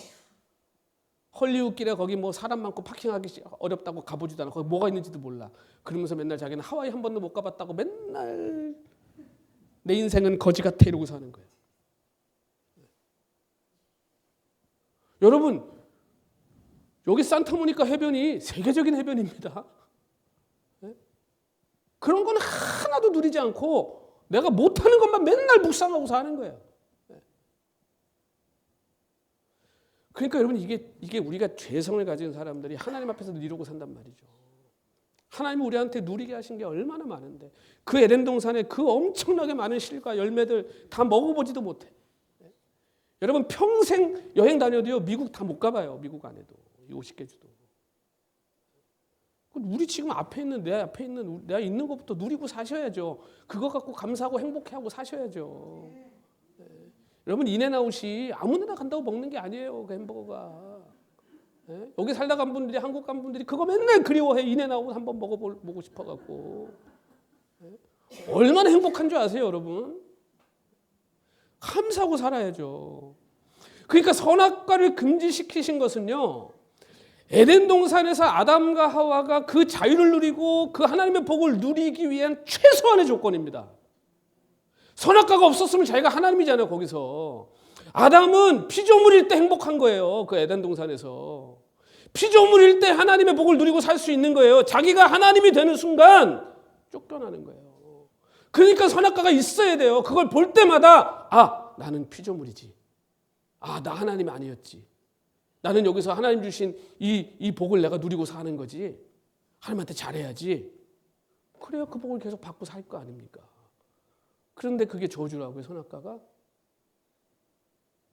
헐리우드 길에 거기 뭐 사람 많고 파킹하기 어렵다고 가보지도 않아. 거기 뭐가 있는지도 몰라. 그러면서 맨날 자기는 하와이 한 번도 못 가봤다고 맨날 내 인생은 거지 같아 이러고 사는 거예요. 여러분, 여기 산타모니카 해변이 세계적인 해변입니다. 그런 건 하나도 누리지 않고 내가 못하는 것만 맨날 묵상하고 사는 거예요. 그러니까 여러분 이게 우리가 죄성을 가진 사람들이 하나님 앞에서 이루고 산단 말이죠. 하나님이 우리한테 누리게 하신 게 얼마나 많은데 그 에덴 동산에 그 엄청나게 많은 실과 열매들 다 먹어보지도 못해. 여러분 평생 여행 다녀도요 미국 다 못 가봐요. 미국 안에도 50개 주도. 우리 지금 앞에 있는 내 앞에 있는 내가 있는 것부터 누리고 사셔야죠. 그거 갖고 감사하고 행복해하고 사셔야죠. 네. 여러분 인앤아웃이 아무데나 간다고 먹는 게 아니에요. 그 햄버거가. 네? 여기 살다 간 분들이 한국 간 분들이 그거 맨날 그리워해. 인앤아웃 한번 먹어보고 싶어갖고. 네? 얼마나 행복한 줄 아세요, 여러분? 감사하고 살아야죠. 그러니까 선악과를 금지시키신 것은요. 에덴 동산에서 아담과 하와가 그 자유를 누리고 그 하나님의 복을 누리기 위한 최소한의 조건입니다. 선악과가 없었으면 자기가 하나님이잖아요. 거기서 아담은 피조물일 때 행복한 거예요. 그 에덴 동산에서 피조물일 때 하나님의 복을 누리고 살 수 있는 거예요. 자기가 하나님이 되는 순간 쫓겨나는 거예요. 그러니까 선악과가 있어야 돼요. 그걸 볼 때마다 나는 피조물이지. 나 하나님 아니었지. 나는 여기서 하나님 주신 이 복을 내가 누리고 사는 거지. 하나님한테 잘해야지. 그래야 그 복을 계속 받고 살 거 아닙니까? 그런데 그게 저주라고요, 선악과가.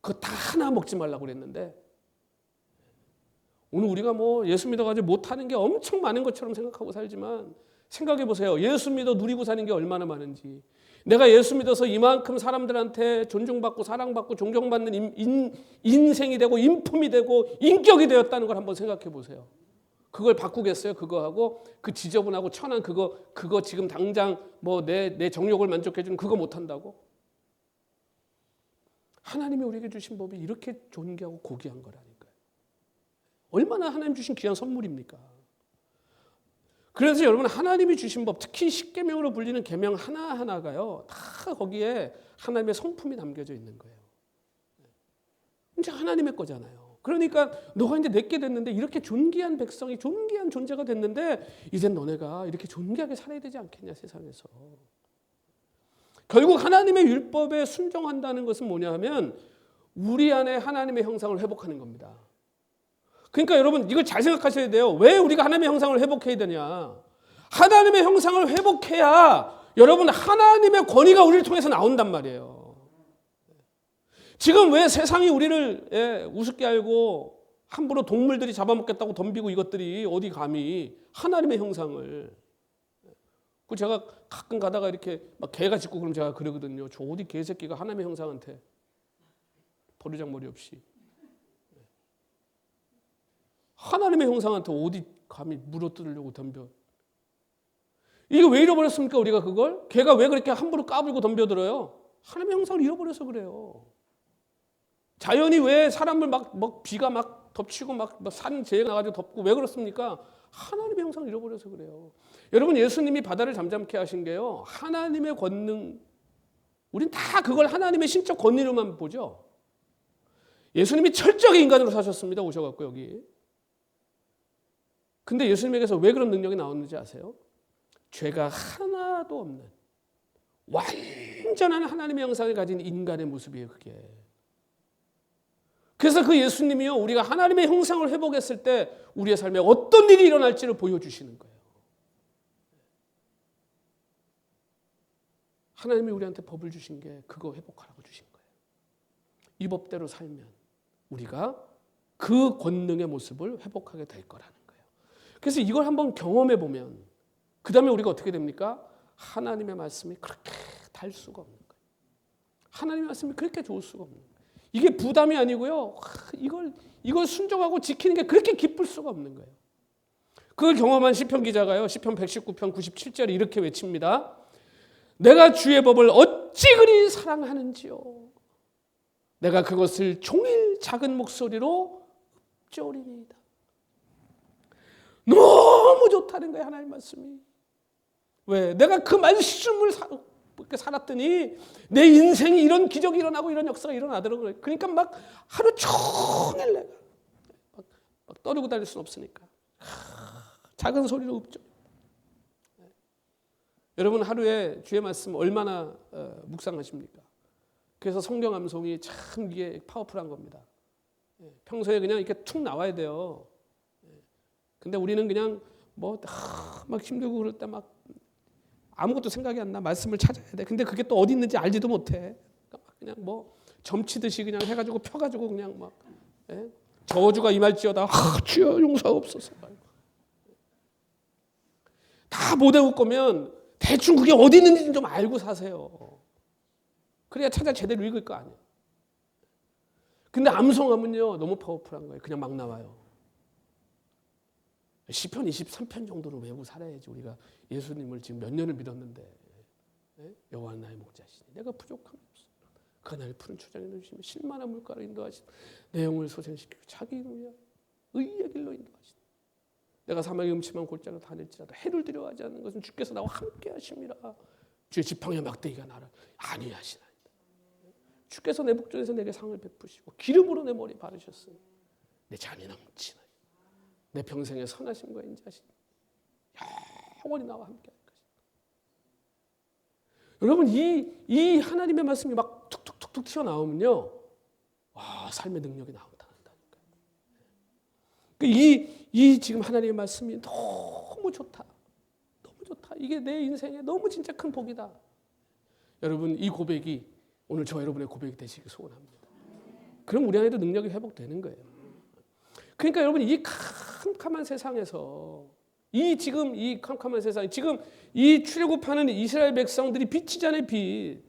그거 다 하나 먹지 말라고 그랬는데 오늘 우리가 뭐 예수 믿어가지고 못하는 게 엄청 많은 것처럼 생각하고 살지만 생각해 보세요. 예수 믿어 누리고 사는 게 얼마나 많은지. 내가 예수 믿어서 이만큼 사람들한테 존중받고 사랑받고 존경받는 인생이 되고 인품이 되고 인격이 되었다는 걸 한번 생각해 보세요. 그걸 바꾸겠어요? 그거하고 그 지저분하고 천한 그거 지금 당장 뭐 내 정욕을 만족해 주는 그거 못 한다고? 하나님이 우리에게 주신 법이 이렇게 존귀하고 고귀한 거라니까요. 얼마나 하나님 주신 귀한 선물입니까? 그래서 여러분 하나님이 주신 법, 특히 십계명으로 불리는 계명 하나하나가요. 다 거기에 하나님의 성품이 담겨져 있는 거예요. 이제 하나님의 거잖아요. 그러니까 너가 이제 내게 됐는데 이렇게 존귀한 백성이 존귀한 존재가 됐는데 이젠 너네가 이렇게 존귀하게 살아야 되지 않겠냐 세상에서. 결국 하나님의 율법에 순종한다는 것은 뭐냐 하면 우리 안에 하나님의 형상을 회복하는 겁니다. 그러니까 여러분 이걸 잘 생각하셔야 돼요. 왜 우리가 하나님의 형상을 회복해야 되냐. 하나님의 형상을 회복해야 여러분 하나님의 권위가 우리를 통해서 나온단 말이에요. 지금 왜 세상이 우리를 우습게 알고 함부로 동물들이 잡아먹겠다고 덤비고 이것들이 어디 감히 하나님의 형상을. 그 제가 가끔 가다가 이렇게 막 개가 짖고 그러면 제가 그러거든요. 저 어디 개새끼가 하나님의 형상한테 버르장머리 없이. 하나님의 형상한테 어디 감히 물어뜯으려고 덤벼. 이게 왜 잃어버렸습니까 우리가 그걸? 걔가 왜 그렇게 함부로 까불고 덤벼들어요? 하나님의 형상을 잃어버려서 그래요. 자연이 왜 사람을 막 비가 막 덮치고 막 산재해 나가지고 덮고 왜 그렇습니까? 하나님의 형상을 잃어버려서 그래요. 여러분 예수님이 바다를 잠잠케 하신 게요. 하나님의 권능, 우린 다 그걸 하나님의 신적 권위로만 보죠. 예수님이 철저하게 인간으로 사셨습니다. 오셔갖고 여기. 근데 예수님에게서 왜 그런 능력이 나왔는지 아세요? 죄가 하나도 없는 완전한 하나님의 형상을 가진 인간의 모습이에요. 그게. 그래서 그 예수님이요 우리가 하나님의 형상을 회복했을 때 우리의 삶에 어떤 일이 일어날지를 보여주시는 거예요. 하나님이 우리한테 법을 주신 게 그거 회복하라고 주신 거예요. 이 법대로 살면 우리가 그 권능의 모습을 회복하게 될 거라는 거예요. 그래서 이걸 한번 경험해 보면 그 다음에 우리가 어떻게 됩니까? 하나님의 말씀이 그렇게 달 수가 없는 거예요. 하나님의 말씀이 그렇게 좋을 수가 없는 거예요. 이게 부담이 아니고요. 이걸 순종하고 지키는 게 그렇게 기쁠 수가 없는 거예요. 그걸 경험한 시편 기자가요. 시편 119편 97절에 이렇게 외칩니다. 내가 주의 법을 어찌 그리 사랑하는지요. 내가 그것을 종일 작은 목소리로 읊조리니이다. 너무 좋다는 거예요, 하나님 말씀이. 왜? 내가 그 말씀을 살았더니 내 인생이 이런 기적이 일어나고 이런 역사가 일어나더라고요. 그러니까 막 하루 종일 내가 막 떠들고 다닐 수는 없으니까 작은 소리로 읊죠. 여러분 하루에 주의 말씀 얼마나 묵상하십니까? 그래서 성경 암송이 참 이게 파워풀한 겁니다. 평소에 그냥 이렇게 툭 나와야 돼요. 근데 우리는 그냥 뭐 막 힘들고 그럴 때 막 아무것도 생각이 안 나. 말씀을 찾아야 돼. 근데 그게 또 어디 있는지 알지도 못해. 그냥 뭐 점치듯이 그냥 해가지고 펴가지고 그냥 막 저주가 임할지어다. 주여 용서하옵소서. 다 못 외울 거면 대충 그게 어디 있는지 좀 알고 사세요. 그래야 찾아 제대로 읽을 거 아니에요. 근데 암송하면요 너무 파워풀한 거예요. 그냥 막 나와요. 시편 23편 정도는 외우고 살아야지. 우리가 예수님을 지금 몇 년을 믿었는데 여호와는 나의 목자시니 내가 부족함이 없어. 그가 나를 푸른 초장에 넣으시며 실만한 물가로 인도하시니 내 영을 소생시키고 자기 위하여 의의 길로 인도하시니 내가 사망의 음침한 골짜기로 다닐지라도 해를 두려워하지 않는 것은 주께서 나와 함께 하심이라. 주의 지팡이와 막대기가 나를 안위하시나이다. 주께서 내 북쪽에서 내게 상을 베푸시고 기름으로 내 머리 바르셨으니 내 잔이 넘치나이다. 내 평생의 선하심과 인자심 영원히 나와 함께 할 것이다. 여러분 이 하나님의 말씀이 막 툭툭툭툭 튀어나오면요 와 삶의 능력이 나타난다니까요. 이 지금 하나님의 말씀이 너무 좋다. 너무 좋다. 이게 내 인생에 너무 진짜 큰 복이다. 여러분 이 고백이 오늘 저 여러분의 고백이 되시길 소원합니다. 그럼 우리 안에도 능력이 회복되는 거예요. 그러니까 여러분 이 캄캄한 세상에서 지금 이 캄캄한 세상 지금 이 출애굽하는 이스라엘 백성들이 빛이잖아요. 빛.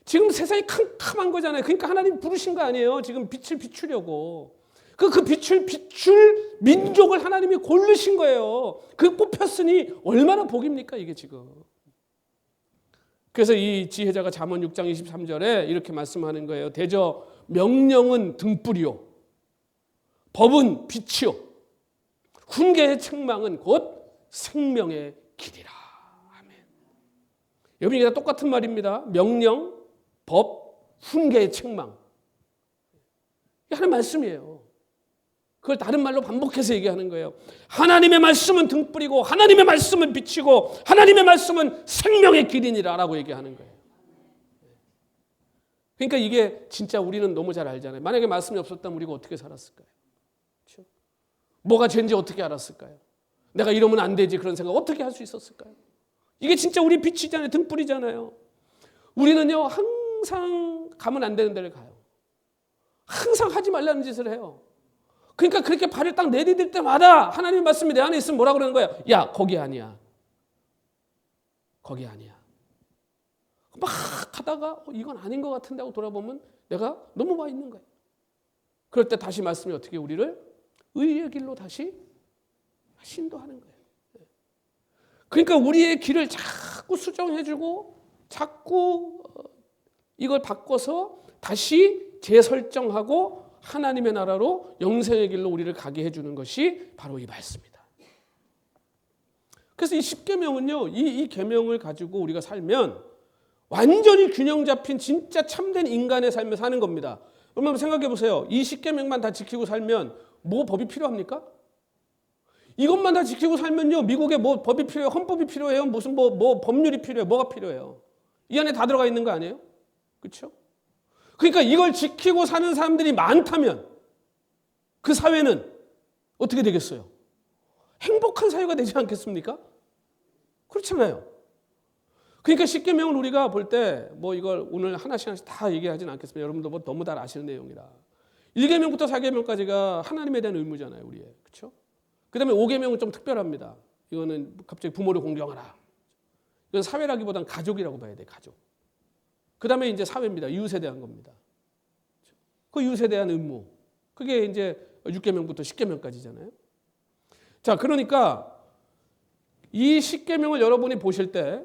지금 세상이 캄캄한 거잖아요. 그러니까 하나님 부르신 거 아니에요. 지금 빛을 비추려고. 그 빛을 비출 민족을 하나님이 고르신 거예요. 그 뽑혔으니 얼마나 복입니까 이게 지금. 그래서 이 지혜자가 잠언 6장 23절에 이렇게 말씀하는 거예요. 대저 명령은 등불이요 법은 빛이요 훈계의 책망은 곧 생명의 길이라. 아멘. 여러분 이게 다 똑같은 말입니다. 명령, 법, 훈계의 책망. 이게 하나의 말씀이에요. 그걸 다른 말로 반복해서 얘기하는 거예요. 하나님의 말씀은 등불이고 하나님의 말씀은 빛이고 하나님의 말씀은 생명의 길이니라라고 얘기하는 거예요. 그러니까 이게 진짜 우리는 너무 잘 알잖아요. 만약에 말씀이 없었다면 우리가 어떻게 살았을까요? 그렇죠? 뭐가 죄인지 어떻게 알았을까요? 내가 이러면 안 되지 그런 생각 어떻게 할 수 있었을까요? 이게 진짜 우리 빛이잖아요. 등불이잖아요. 우리는요 항상 가면 안 되는 데를 가요. 항상 하지 말라는 짓을 해요. 그러니까 그렇게 발을 딱 내디딜 때마다 하나님의 말씀이 내 안에 있으면 뭐라 그러는 거예요? 야 거기 아니야. 거기 아니야. 막 하다가 이건 아닌 것 같은데 하고 돌아보면 내가 넘어와 있는 거예요. 그럴 때 다시 말씀이 어떻게 우리를 의의 길로 다시 인도하는 거예요. 그러니까 우리의 길을 자꾸 수정해주고 자꾸 이걸 바꿔서 다시 재설정하고 하나님의 나라로 영생의 길로 우리를 가게 해주는 것이 바로 이 말씀이다. 그래서 이 십계명은요, 이 계명을 가지고 우리가 살면 완전히 균형 잡힌 진짜 참된 인간의 삶을 사는 겁니다. 여러분 생각해 보세요. 이 십계명만 다 지키고 살면 뭐 법이 필요합니까? 이것만 다 지키고 살면요, 미국에 뭐 법이 필요해요? 헌법이 필요해요? 무슨 뭐 법률이 필요해요? 뭐가 필요해요? 이 안에 다 들어가 있는 거 아니에요? 그렇죠? 그러니까 이걸 지키고 사는 사람들이 많다면 그 사회는 어떻게 되겠어요? 행복한 사회가 되지 않겠습니까? 그렇잖아요. 그러니까 십계명은 우리가 볼 때 뭐 이걸 오늘 하나씩 다 얘기하지는 않겠습니다. 여러분도 뭐 너무 다 아시는 내용이라. 1계명부터 4계명까지가 하나님에 대한 의무잖아요, 우리의. 그렇죠? 그다음에 5계명은 좀 특별합니다. 이거는 갑자기 부모를 공경하라. 이건 사회라기보다는 가족이라고 봐야 돼, 가족. 그다음에 이제 사회입니다. 이웃에 대한 겁니다. 그 이웃에 대한 의무. 그게 이제 6계명부터 10계명까지잖아요. 자, 그러니까 이 10계명을 여러분이 보실 때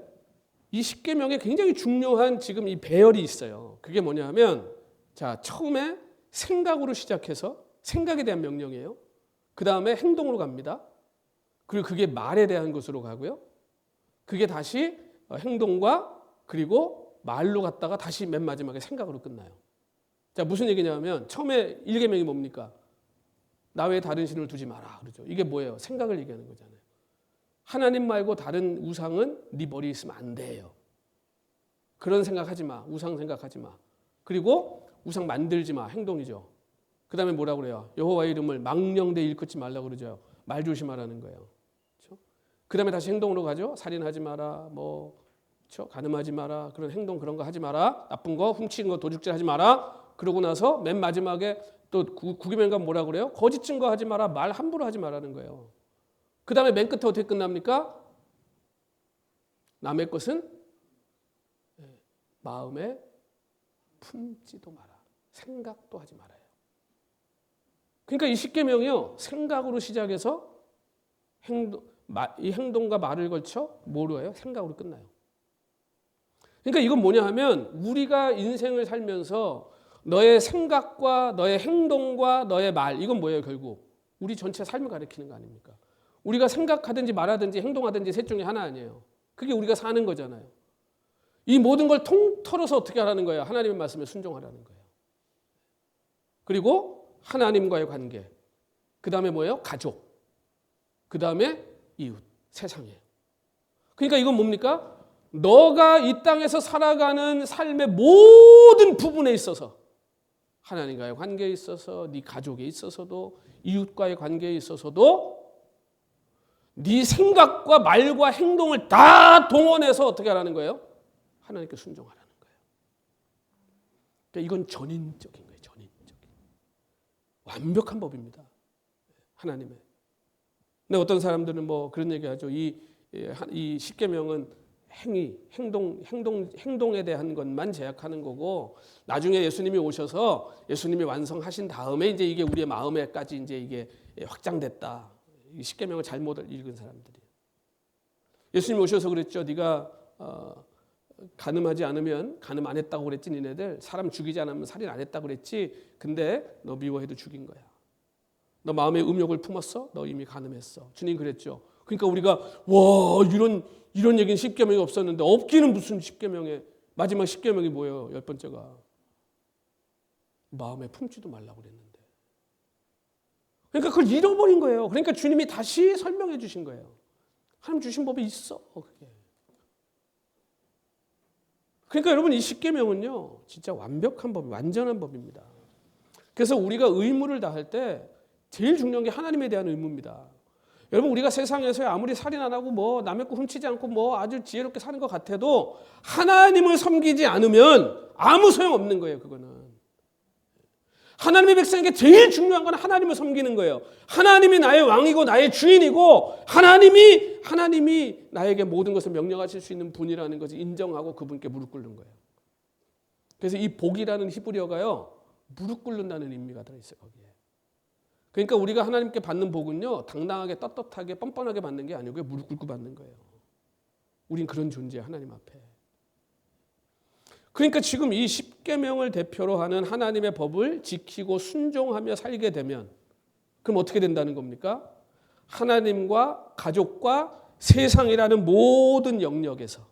이 10계명에 굉장히 중요한 지금 이 배열이 있어요. 그게 뭐냐 하면 자, 처음에 생각으로 시작해서 생각에 대한 명령이에요. 그 다음에 행동으로 갑니다. 그리고 그게 말에 대한 것으로 가고요. 그게 다시 행동과 그리고 말로 갔다가 다시 맨 마지막에 생각으로 끝나요. 자, 무슨 얘기냐면 처음에 1계명이 뭡니까? 나 외에 다른 신을 두지 마라 그러죠. 이게 뭐예요? 생각을 얘기하는 거잖아요. 하나님 말고 다른 우상은 네 머리에 있으면 안 돼요. 그런 생각하지 마. 우상 생각하지 마. 그리고 우상 만들지 마. 행동이죠. 그 다음에 뭐라고 그래요? 여호와의 이름을 망령되이 일컫지 말라고 그러죠. 말 조심하라는 거예요. 그렇죠? 그 다음에 다시 행동으로 가죠. 살인하지 마라. 그렇죠? 간음하지 마라. 그런 행동 그런 거 하지 마라. 나쁜 거, 훔친 거, 도둑질 하지 마라. 그러고 나서 맨 마지막에 또 9계명과 뭐라고 그래요? 거짓 증거 하지 마라. 말 함부로 하지 마라는 거예요. 그 다음에 맨 끝에 어떻게 끝납니까? 남의 것은 마음에 품지도 마라. 생각도 하지 말아요. 그러니까 이 10계명이요. 생각으로 시작해서 이 행동과 말을 걸쳐 뭐로 해요? 생각으로 끝나요. 그러니까 이건 뭐냐 하면 우리가 인생을 살면서 너의 생각과 너의 행동과 너의 말 이건 뭐예요 결국? 우리 전체 삶을 가리키는 거 아닙니까? 우리가 생각하든지 말하든지 행동하든지 셋 중에 하나 아니에요. 그게 우리가 사는 거잖아요. 이 모든 걸 통틀어서 어떻게 하라는 거예요? 하나님의 말씀에 순종하라는 거예요. 그리고 하나님과의 관계, 그 다음에 뭐예요? 가족, 그 다음에 이웃, 세상이에요. 그러니까 이건 뭡니까? 너가 이 땅에서 살아가는 삶의 모든 부분에 있어서 하나님과의 관계에 있어서 네 가족에 있어서도 이웃과의 관계에 있어서도 네 생각과 말과 행동을 다 동원해서 어떻게 하라는 거예요? 하나님께 순종하라는 거예요. 그러니까 이건 전인적인 거예요. 전인적인. 완벽한 법입니다. 하나님의. 근데 어떤 사람들은 뭐 그런 얘기하죠. 이 10계명은 행동에 대한 것만 제약하는 거고 나중에 예수님이 오셔서 예수님이 완성하신 다음에 이제 이게 우리의 마음에까지 이제 이게 확장됐다. 이 10계명을 잘못 읽은 사람들이. 예수님이 오셔서 그랬죠. 네가 간음하지 않으면 간음 안 했다고 그랬지 니네들. 사람 죽이지 않으면 살인 안 했다고 그랬지. 근데 너 미워해도 죽인 거야. 너 마음에 음욕을 품었어? 너 이미 간음했어. 주님 그랬죠. 그러니까 우리가 와 이런 얘기는 10계명이 없었는데 없기는 무슨 10계명에 마지막 10계명이 뭐예요? 10번째가 마음에 품지도 말라고 그랬는데. 그러니까 그걸 잃어버린 거예요. 그러니까 주님이 다시 설명해 주신 거예요. 하나님 주신 법이 있어. 그게. 그러니까 여러분 이 10계명은요. 진짜 완벽한 법, 완전한 법입니다. 그래서 우리가 의무를 다할 때 제일 중요한 게 하나님에 대한 의무입니다. 여러분 우리가 세상에서 아무리 살인 안 하고 뭐 남의 거 훔치지 않고 뭐 아주 지혜롭게 사는 것 같아도 하나님을 섬기지 않으면 아무 소용 없는 거예요. 그거는. 하나님의 백성에게 제일 중요한 건 하나님을 섬기는 거예요. 하나님이 나의 왕이고 나의 주인이고 하나님이 나에게 모든 것을 명령하실 수 있는 분이라는 것을 인정하고 그분께 무릎 꿇는 거예요. 그래서 이 복이라는 히브리어가요. 무릎 꿇는다는 의미가 들어있어요. 거기에. 그러니까 우리가 하나님께 받는 복은요. 당당하게 떳떳하게 뻔뻔하게 받는 게 아니고요. 무릎 꿇고 받는 거예요. 우린 그런 존재예요. 하나님 앞에. 그러니까 지금 이 10계명을 대표로 하는 하나님의 법을 지키고 순종하며 살게 되면 그럼 어떻게 된다는 겁니까? 하나님과 가족과 세상이라는 모든 영역에서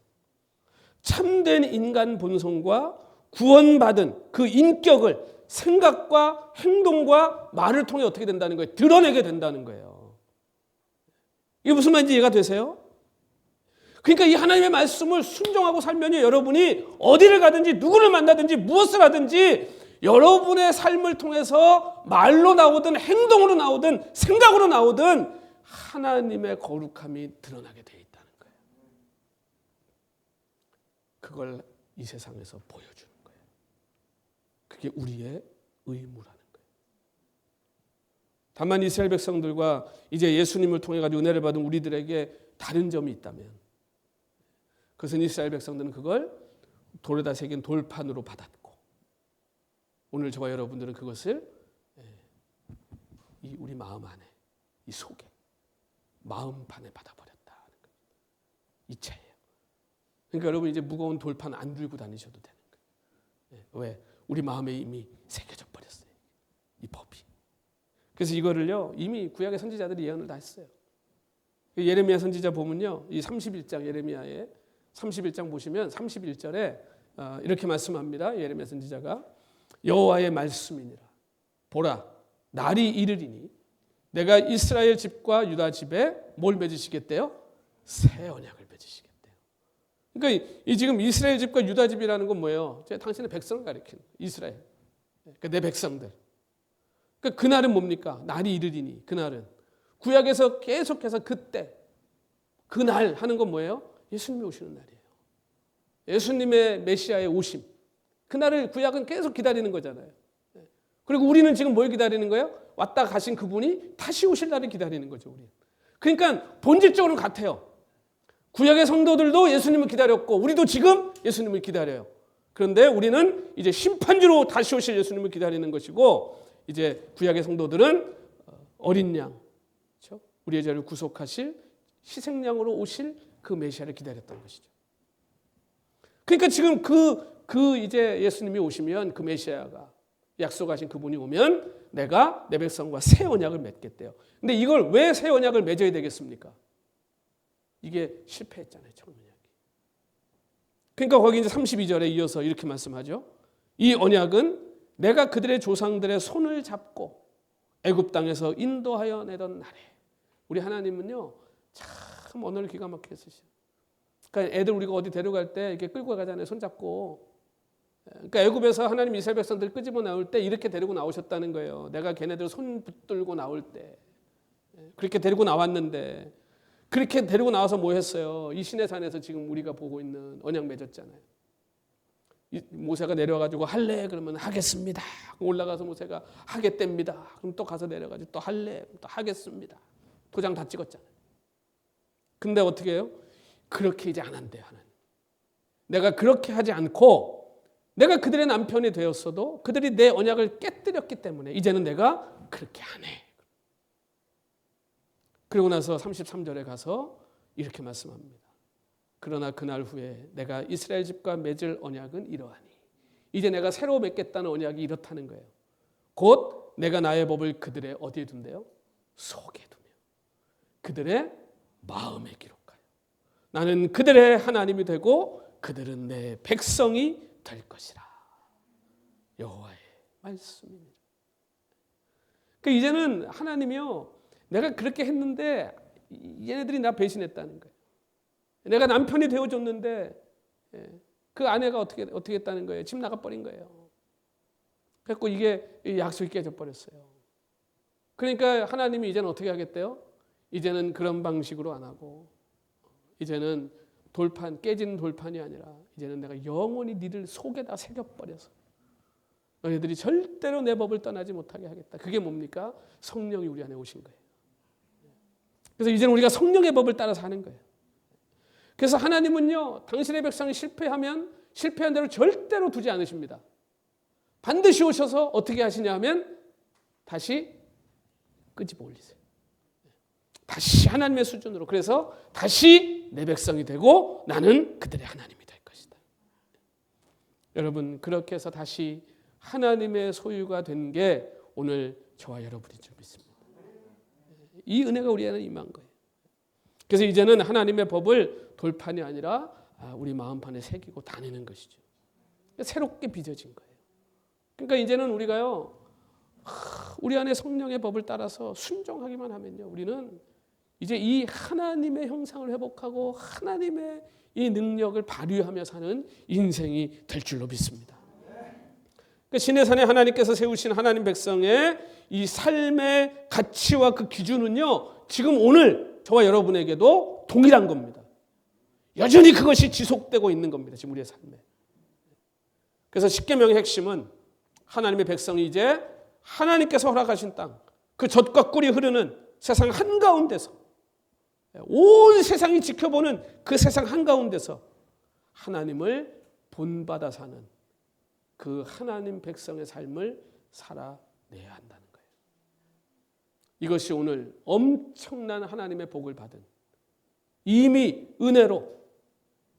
참된 인간 본성과 구원받은 그 인격을 생각과 행동과 말을 통해 어떻게 된다는 거예요? 드러내게 된다는 거예요. 이게 무슨 말인지 이해가 되세요? 그러니까 이 하나님의 말씀을 순종하고 살면요, 여러분이 어디를 가든지 누구를 만나든지 무엇을 하든지 여러분의 삶을 통해서 말로 나오든 행동으로 나오든 생각으로 나오든 하나님의 거룩함이 드러나게 되어 있다는 거예요. 그걸 이 세상에서 보여주는 거예요. 그게 우리의 의무라는 거예요. 다만 이스라엘 백성들과 이제 예수님을 통해 가지고 은혜를 받은 우리들에게 다른 점이 있다면 그것은 이스라엘 백성들은 그걸 돌에다 새긴 돌판으로 받았고 오늘 저와 여러분들은 그것을 이 우리 마음 안에 이 속에 마음판에 받아버렸다. 이체예요. 그러니까 여러분 이제 무거운 돌판 안 들고 다니셔도 되는 거예요. 왜? 우리 마음에 이미 새겨져 버렸어요. 이 법이. 그래서 이거를요 이미 구약의 선지자들이 예언을 다 했어요. 예레미야 선지자 보면요, 이 31장 예레미야의 31장 보시면 31절에 이렇게 말씀합니다. 예레미야 선지자가 여호와의 말씀이니라. 보라, 날이 이르리니 내가 이스라엘 집과 유다 집에 뭘 맺으시겠대요? 새 언약을 맺으시겠대요. 그러니까 이 지금 이스라엘 집과 유다 집이라는 건 뭐예요? 제가 당신의 백성을 가리키는 이스라엘. 그러니까 내 백성들. 그러니까 그날은 뭡니까? 날이 이르리니 그날은 구약에서 계속해서 그때 그날 하는 건 뭐예요? 예수님이 오시는 날이에요. 예수님의 메시아의 오심. 그날을 구약은 계속 기다리는 거잖아요. 그리고 우리는 지금 뭘 기다리는 거예요? 왔다 가신 그분이 다시 오실 날을 기다리는 거죠. 우리. 그러니까 본질적으로는 같아요. 구약의 성도들도 예수님을 기다렸고 우리도 지금 예수님을 기다려요. 그런데 우리는 이제 심판주로 다시 오실 예수님을 기다리는 것이고 이제 구약의 성도들은 어린 양, 그렇죠? 우리의 죄를 구속하실 희생양으로 오실 그 메시아를 기다렸던 것이죠. 그러니까 지금 그 이제 예수님이 오시면 그 메시아가 약속하신 그분이 오면 내가 내 백성과 새 언약을 맺겠대요. 근데 이걸 왜 새 언약을 맺어야 되겠습니까? 이게 실패했잖아요, 처음 언약이. 그러니까 거기 이제 32절에 이어서 이렇게 말씀하죠. 이 언약은 내가 그들의 조상들의 손을 잡고 애굽 땅에서 인도하여 내던 날에. 우리 하나님은요 참 언어를 기가 막히게 쓰셔요. 그러니까 애들 우리가 어디 데려갈 때 이렇게 끌고 가잖아요, 손잡고. 그러니까 애굽에서 하나님 이스라엘 백성들 끄집어 나올 때 이렇게 데리고 나오셨다는 거예요. 내가 걔네들 손 붙들고 나올 때 그렇게 데리고 나왔는데 그렇게 데리고 나와서 뭐 했어요? 이 시내산에서 지금 우리가 보고 있는 언약 맺었잖아요. 모세가 내려가지고 할래? 그러면 하겠습니다. 올라가서 모세가 하겠답니다. 그럼 또 가서 내려가지고 또 할래? 또 하겠습니다. 도장 다 찍었잖아요. 근데 어떻게 해요? 그렇게 이제 안 한대요, 하나님. 내가 그렇게 하지 않고 내가 그들의 남편이 되었어도 그들이 내 언약을 깨뜨렸기 때문에 이제는 내가 그렇게 안 해. 그러고 나서 33절에 가서 이렇게 말씀합니다. 그러나 그날 후에 내가 이스라엘 집과 맺을 언약은 이러하니 이제 내가 새로 맺겠다는 언약이 이렇다는 거예요. 곧 내가 나의 법을 그들의 어디에 둔대요? 속에 두며 그들의 마음에 기록하여 나는 그들의 하나님이 되고 그들은 내 백성이 될 것이라. 여호와의 말씀입니다. 그러니까 이제는 하나님이요, 내가 그렇게 했는데 얘네들이 나 배신했다는 거예요. 내가 남편이 되어줬는데 그 아내가 어떻게 했다는 거예요? 집 나가버린 거예요. 그래서 이게 약속이 깨져버렸어요. 그러니까 하나님이 이제는 어떻게 하겠대요? 이제는 그런 방식으로 안 하고 이제는 깨진 돌판이 아니라 이제는 내가 영원히 니들 속에다 새겨버려서 너희들이 절대로 내 법을 떠나지 못하게 하겠다. 그게 뭡니까? 성령이 우리 안에 오신 거예요. 그래서 이제는 우리가 성령의 법을 따라서 하는 거예요. 그래서 하나님은요, 당신의 백성이 실패하면 실패한 대로 절대로 두지 않으십니다. 반드시 오셔서 어떻게 하시냐 하면 다시 끄집어 올리세요. 다시 하나님의 수준으로. 그래서 다시 내 백성이 되고 나는 그들의 하나님이 될 것이다. 여러분, 그렇게 해서 다시 하나님의 소유가 된 게 오늘 저와 여러분인 줄 믿습니다. 이 은혜가 우리 안에 임한 거예요. 그래서 이제는 하나님의 법을 돌판이 아니라 우리 마음판에 새기고 다니는 것이죠. 새롭게 빚어진 거예요. 그러니까 이제는 우리가요, 우리 안에 성령의 법을 따라서 순종하기만 하면요, 우리는 이제 이 하나님의 형상을 회복하고 하나님의 이 능력을 발휘하며 사는 인생이 될 줄로 믿습니다. 그러니까 시내산에 하나님께서 세우신 하나님 백성의 이 삶의 가치와 그 기준은요, 지금 오늘 저와 여러분에게도 동일한 겁니다. 여전히 그것이 지속되고 있는 겁니다. 지금 우리의 삶에. 그래서 십계명의 핵심은 하나님의 백성이 이제 하나님께서 허락하신 땅, 그 젖과 꿀이 흐르는 세상 한가운데서, 온 세상이 지켜보는 그 세상 한가운데서 하나님을 본받아 사는 그 하나님 백성의 삶을 살아내야 한다는 거예요. 이것이 오늘 엄청난 하나님의 복을 받은, 이미 은혜로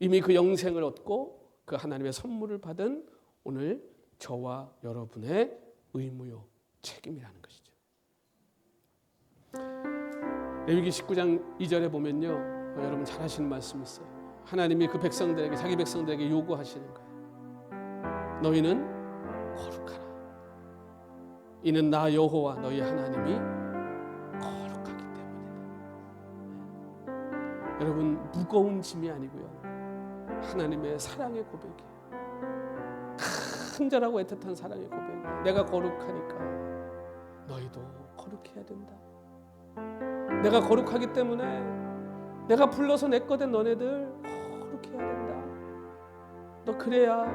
이미 그 영생을 얻고 그 하나님의 선물을 받은 오늘 저와 여러분의 의무요 책임이라는 것이죠. 레위기 19장 2절에 보면요, 여러분 잘 하시는 말씀이 있어요. 하나님이 그 백성들에게, 자기 백성들에게 요구하시는 거예요. 너희는 거룩하라. 이는 나 여호와 너희 하나님이 거룩하기 때문이다. 여러분, 무거운 짐이 아니고요, 하나님의 사랑의 고백이에요. 큰절하고 애틋한 사랑의 고백이에요. 내가 거룩하니까 너희도 거룩해야 된다. 내가 거룩하기 때문에 내가 불러서 내 거 된 너네들 거룩해야 된다. 너 그래야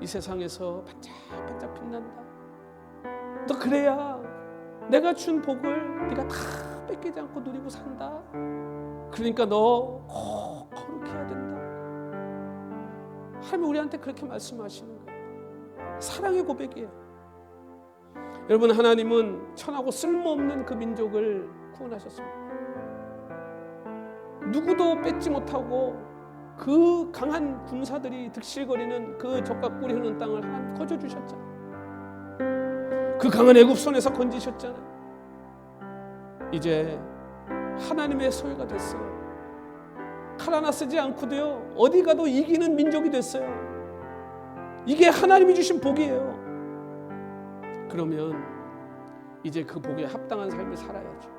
이 세상에서 반짝반짝 빛난다. 너 그래야 내가 준 복을 네가 다 뺏기지 않고 누리고 산다. 그러니까 너 거룩해야 된다. 하나님 우리한테 그렇게 말씀하시는 거예요. 사랑의 고백이에요. 여러분, 하나님은 천하고 쓸모없는 그 민족을 구원하셨습니다. 누구도 뺏지 못하고 그 강한 군사들이 득실거리는 그 적과 꿀이 흐르는 땅을 하나님 거저 주셨잖아요. 그 강한 애굽 손에서 건지셨잖아요. 이제 하나님의 소유가 됐어요. 칼 하나 쓰지 않고도요, 어디 가도 이기는 민족이 됐어요. 이게 하나님이 주신 복이에요. 그러면 이제 그 복에 합당한 삶을 살아야죠.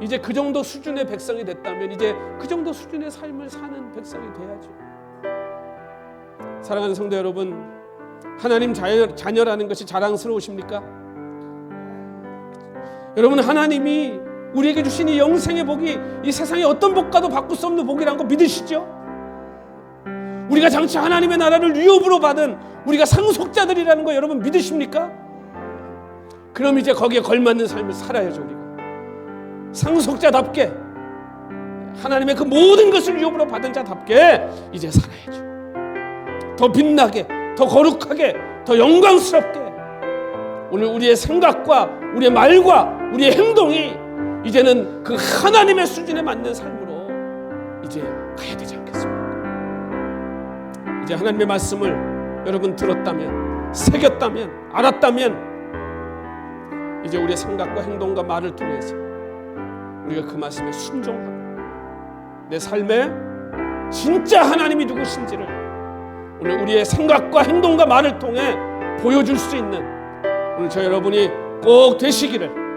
이제 그 정도 수준의 백성이 됐다면 이제 그 정도 수준의 삶을 사는 백성이 돼야죠. 사랑하는 성도 여러분, 하나님 자녀라는 것이 자랑스러우십니까? 여러분, 하나님이 우리에게 주신 이 영생의 복이 이 세상에 어떤 복과도 바꿀 수 없는 복이라는 거 믿으시죠? 우리가 장차 하나님의 나라를 유업으로 받은 우리가 상속자들이라는 거 여러분 믿으십니까? 그럼 이제 거기에 걸맞는 삶을 살아야죠. 우리가 상속자답게 하나님의 그 모든 것을 유업으로 받은 자답게 이제 살아야죠. 더 빛나게, 더 거룩하게, 더 영광스럽게. 오늘 우리의 생각과 우리의 말과 우리의 행동이 이제는 그 하나님의 수준에 맞는 삶으로 이제 가야 되지 않겠습니까? 이제 하나님의 말씀을 여러분 들었다면, 새겼다면, 알았다면 이제 우리의 생각과 행동과 말을 통해서 우리가 그 말씀에 순종하고 내 삶에 진짜 하나님이 누구신지를 오늘 우리의 생각과 행동과 말을 통해 보여줄 수 있는 오늘 저 여러분이 꼭 되시기를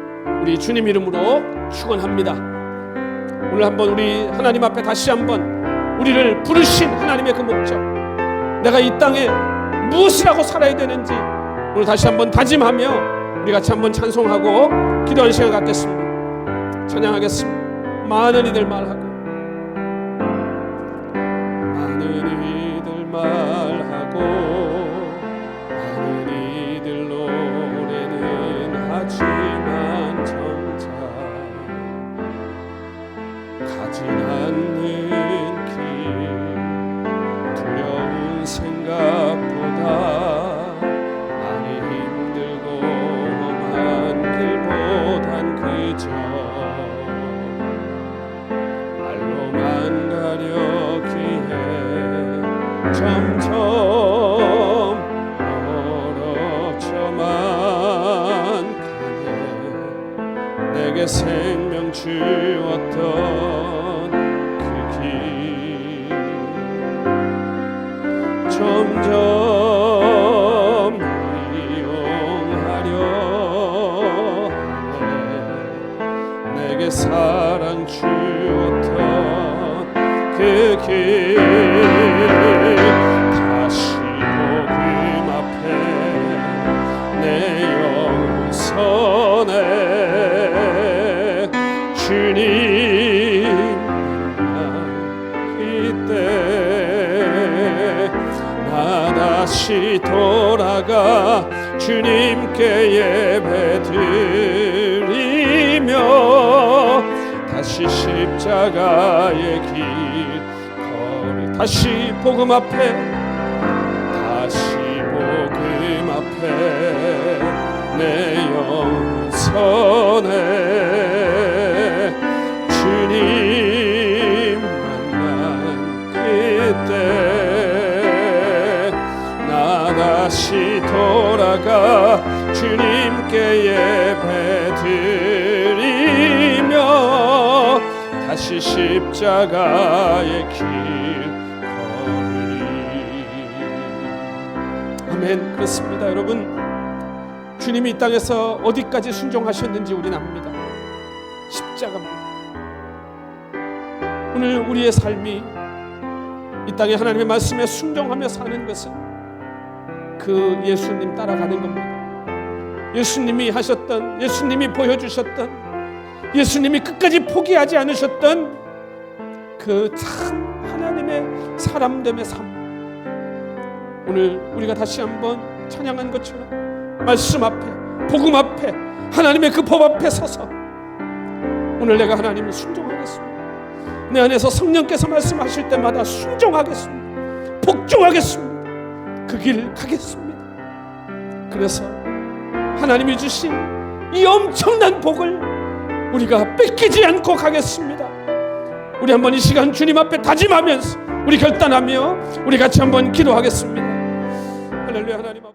우리 주님 이름으로 축원합니다. 오늘 한번 우리 하나님 앞에 다시 한번 우리를 부르신 하나님의 그 목적, 내가 이 땅에 무엇을 하고 살아야 되는지 오늘 다시 한번 다짐하며 우리 같이 한번 찬송하고 기도하는 시간 갖겠습니다. 찬양하겠습니다. 많은 이들 말하고, 많은 이들 말하고, 많은 이들 노래는 하지만 정작 가진 않는 길, 두려운 생각보다 그저 말로만 가려기에 점점 멀어져만 가네. 내게 생명 주었던 그 길 점점 사랑 주었던 그 길 다시 복음 앞에 내 영혼 선에 주님 이때 나 다시 돌아가 주님께 예배드리며 다시 십자가의 길 걸을 다시 복음 앞에 내 영선에 주님 만난 그때 나 내가 주님께 예배드리며 다시 십자가의 길 걸으리. 아멘. 그렇습니다. 여러분, 주님이 이 땅에서 어디까지 순종하셨는지 우리는 압니다. 십자가입니다. 오늘 우리의 삶이 이 땅에 하나님의 말씀에 순종하며 사는 것은 그 예수님 따라가는 겁니다. 예수님이 하셨던, 예수님이 보여주셨던, 예수님이 끝까지 포기하지 않으셨던 그 참 하나님의 사람됨의 삶, 오늘 우리가 다시 한번 찬양한 것처럼 말씀 앞에, 복음 앞에, 하나님의 그 법 앞에 서서 오늘 내가 하나님을 순종하겠습니다. 내 안에서 성령께서 말씀하실 때마다 순종하겠습니다. 복종하겠습니다. 그 길 가겠습니다. 그래서 하나님이 주신 이 엄청난 복을 우리가 뺏기지 않고 가겠습니다. 우리 한번 이 시간 주님 앞에 다짐하면서 우리 결단하며 우리 같이 한번 기도하겠습니다. 할렐루야. 하나님 앞에